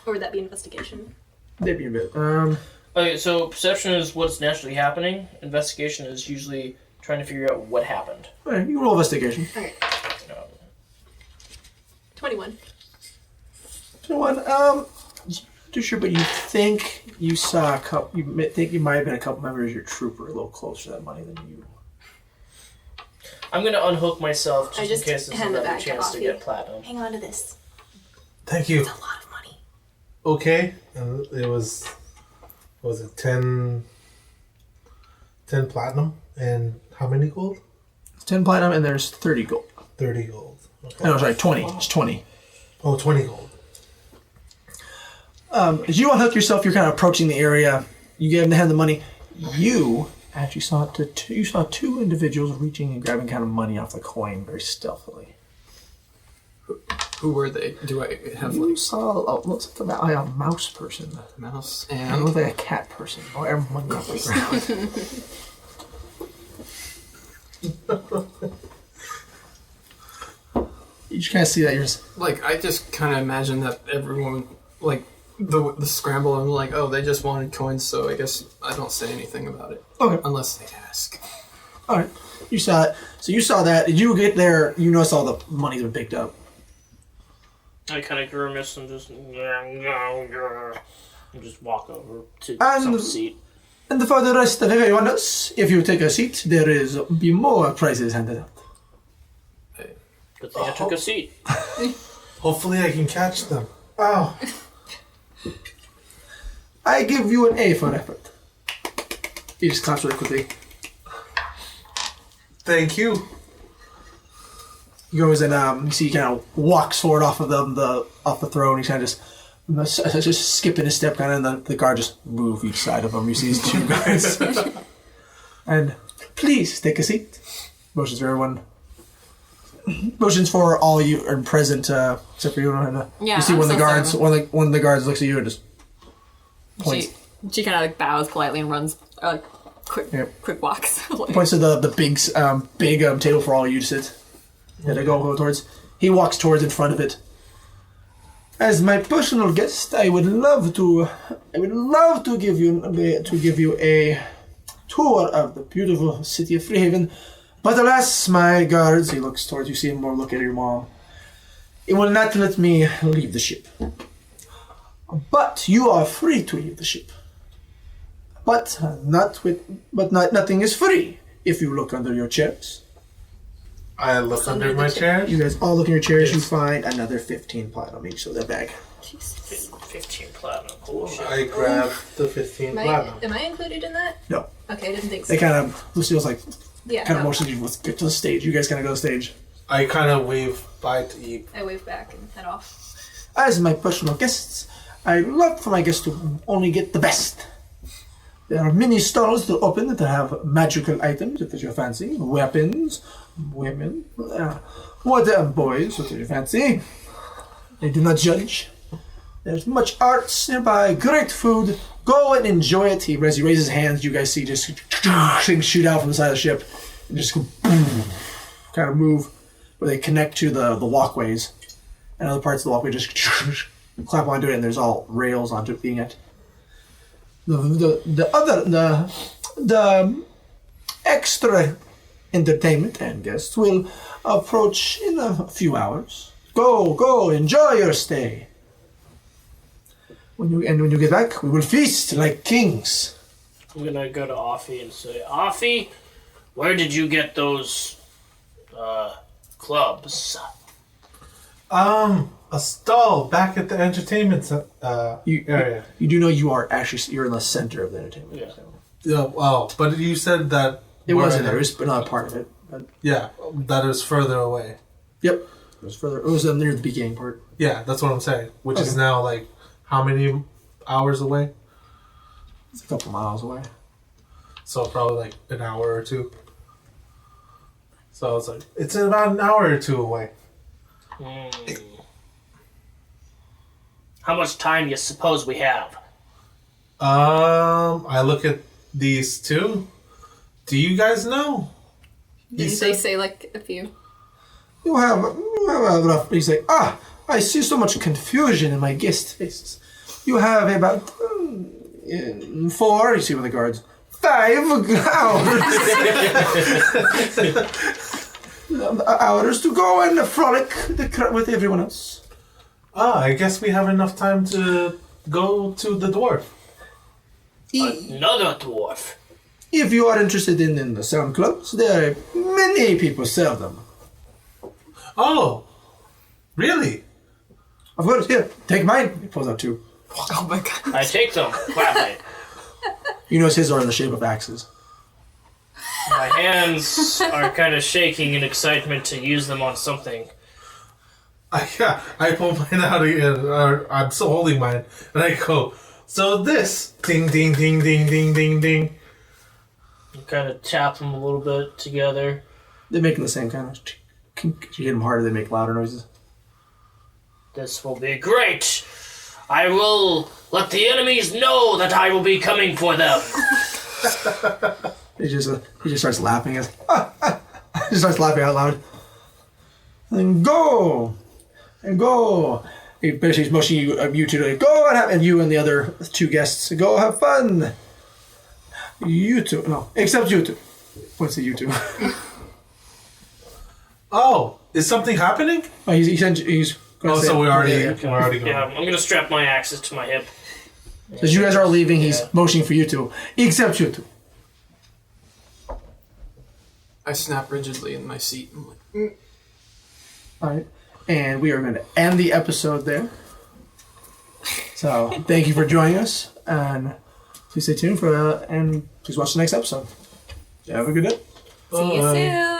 or would that be investigation? Maybe a bit. Okay, so perception is what's naturally happening. Investigation is usually trying to figure out what happened. Alright, you can roll investigation. Okay. 21. You know what? Too sure, but you think you saw a couple. You think you might have been a couple members of your troop were a little closer to that money than you. I'm gonna unhook myself I just in just case there's hand it another back to chance to Offie. get platinum. Hang on to this. Thank you. It's a lot of money. Okay. It was 10 platinum and how many gold? It's 10 platinum and there's 30 gold. 30 gold. Okay. No, sorry, 20. It's 20. Oh, 20 gold. As you unhook yourself, you're kind of approaching the area. You give them the money. You actually saw you saw two individuals reaching and grabbing kind of money off the coin very stealthily. Who were they? Do I have You like saw looks like a mouse person. mouse And it and looked like a cat person. Oh, everyone got the ground. You just kind of see that you're just, like I just kind of imagine that everyone like the scramble and like they just wanted coins, so I guess I don't say anything about it okay. unless they ask. All right, you saw it. So you saw that. Did you get there? You noticed all the money's been picked up. I kind of grimace and just walk over to And- some seat. And for the rest of everyone else, if you take a seat, there is be more prizes handed out. Good thing I took a seat. Hopefully I can catch them. Oh. I give you an A for effort. He just claps really quickly. Thank you. He goes and you see he kind of walks forward off of off the throne. He's kind of just skipping a step, kind of, and the guard just move each side of him. You see these two guys. And please take a seat. Motions for everyone. Motions for all you are present, except for you. And, Yeah, you see I'm one of the still guards. serving. One of the guards looks at you and just points. She kind of like bows politely and runs quick Yep. quick walks away. Points to the big table for all you to sit. That I go towards. He walks towards in front of it. As my personal guest, I would love to give you a tour of the beautiful city of Freehaven. But alas, my guards, he looks towards you, see him more look at your mom. It will not let me leave the ship. But you are free to leave the ship. But nothing is free if you look under your chairs. I look under my chair. You guys all look in your chairs, you find another 15 platinum each, so they're back. 15 platinum. Cool shit. I grab the 15 platinum. Am I included in that? No. Okay, I didn't think so. They kind of, Lucille's like, Yeah. kind of no. motions you, let's get to the stage. You guys kind of go to the stage. I kind of wave bye to Eve. I wave back and head off. As my personal guests, I love for my guests to only get the best. There are many stalls that open that have magical items, if it's your fancy, weapons, women, boys, if it's your fancy. They do not judge. There's much arts nearby, great food. Go and enjoy it. He raises his hands. You guys see just things shoot out from the side of the ship and just go boom, kind of move where they connect to the walkways. And other parts of the walkway just clap onto it, and there's all rails onto it being it. The extra entertainment and guests will approach in a few hours. Go, enjoy your stay. When you get back, we will feast like kings. I'm gonna go to Offie and say, Offie, where did you get those clubs? A stall back at the entertainment area. You do know you are actually you're in the center of the entertainment. Yeah. So. Yeah, well, but you said that It wasn't there. It was another part of it. But, Yeah, that is further away. yep. It was further. It was near the beginning part. Yeah, that's what I'm saying. Which is Okay. now like how many hours away? It's a couple miles away. So probably like an hour or two. So I was like, it's about an hour or two away. How much time do you suppose we have? I look at these two. Do you guys know? Didn't they say like a few? You have a rough. He's like, I see so much confusion in my guest faces. You have about 4. You see with the guards. 5 hours to go and frolic with everyone else. I guess we have enough time to go to the dwarf. Another dwarf. If you are interested in the sound clubs, there are many people sell them. Oh, really? Of course, here, take mine. He pulls out 2. Oh my god. I take them gladly. You notice his are in the shape of axes. My hands are kind of shaking in excitement to use them on something. I pull mine out again. I'm still holding mine, and I go. So this ding ding ding ding ding ding ding. You kind of tap them a little bit together. They're making the same kind of. If you hit them harder, they make louder noises. This will be great. I will let the enemies know that I will be coming for them. He just starts laughing. He just starts laughing out loud. And go, and go. He basically is motioning you two to go and you and the other 2 guests go have fun. You two, no, except you two. Points to you two. Oh, is something happening? Oh, he's. Oh, so we're already Yeah. we're already going. Yeah, I'm gonna strap my axes to my hip. As you guys are leaving, he's motioning for you two, except you two. I snap rigidly in my seat. I'm like, All right, and we are going to end the episode there. So thank you for joining us, and please stay tuned for and please watch the next episode. Have a good day. See you soon.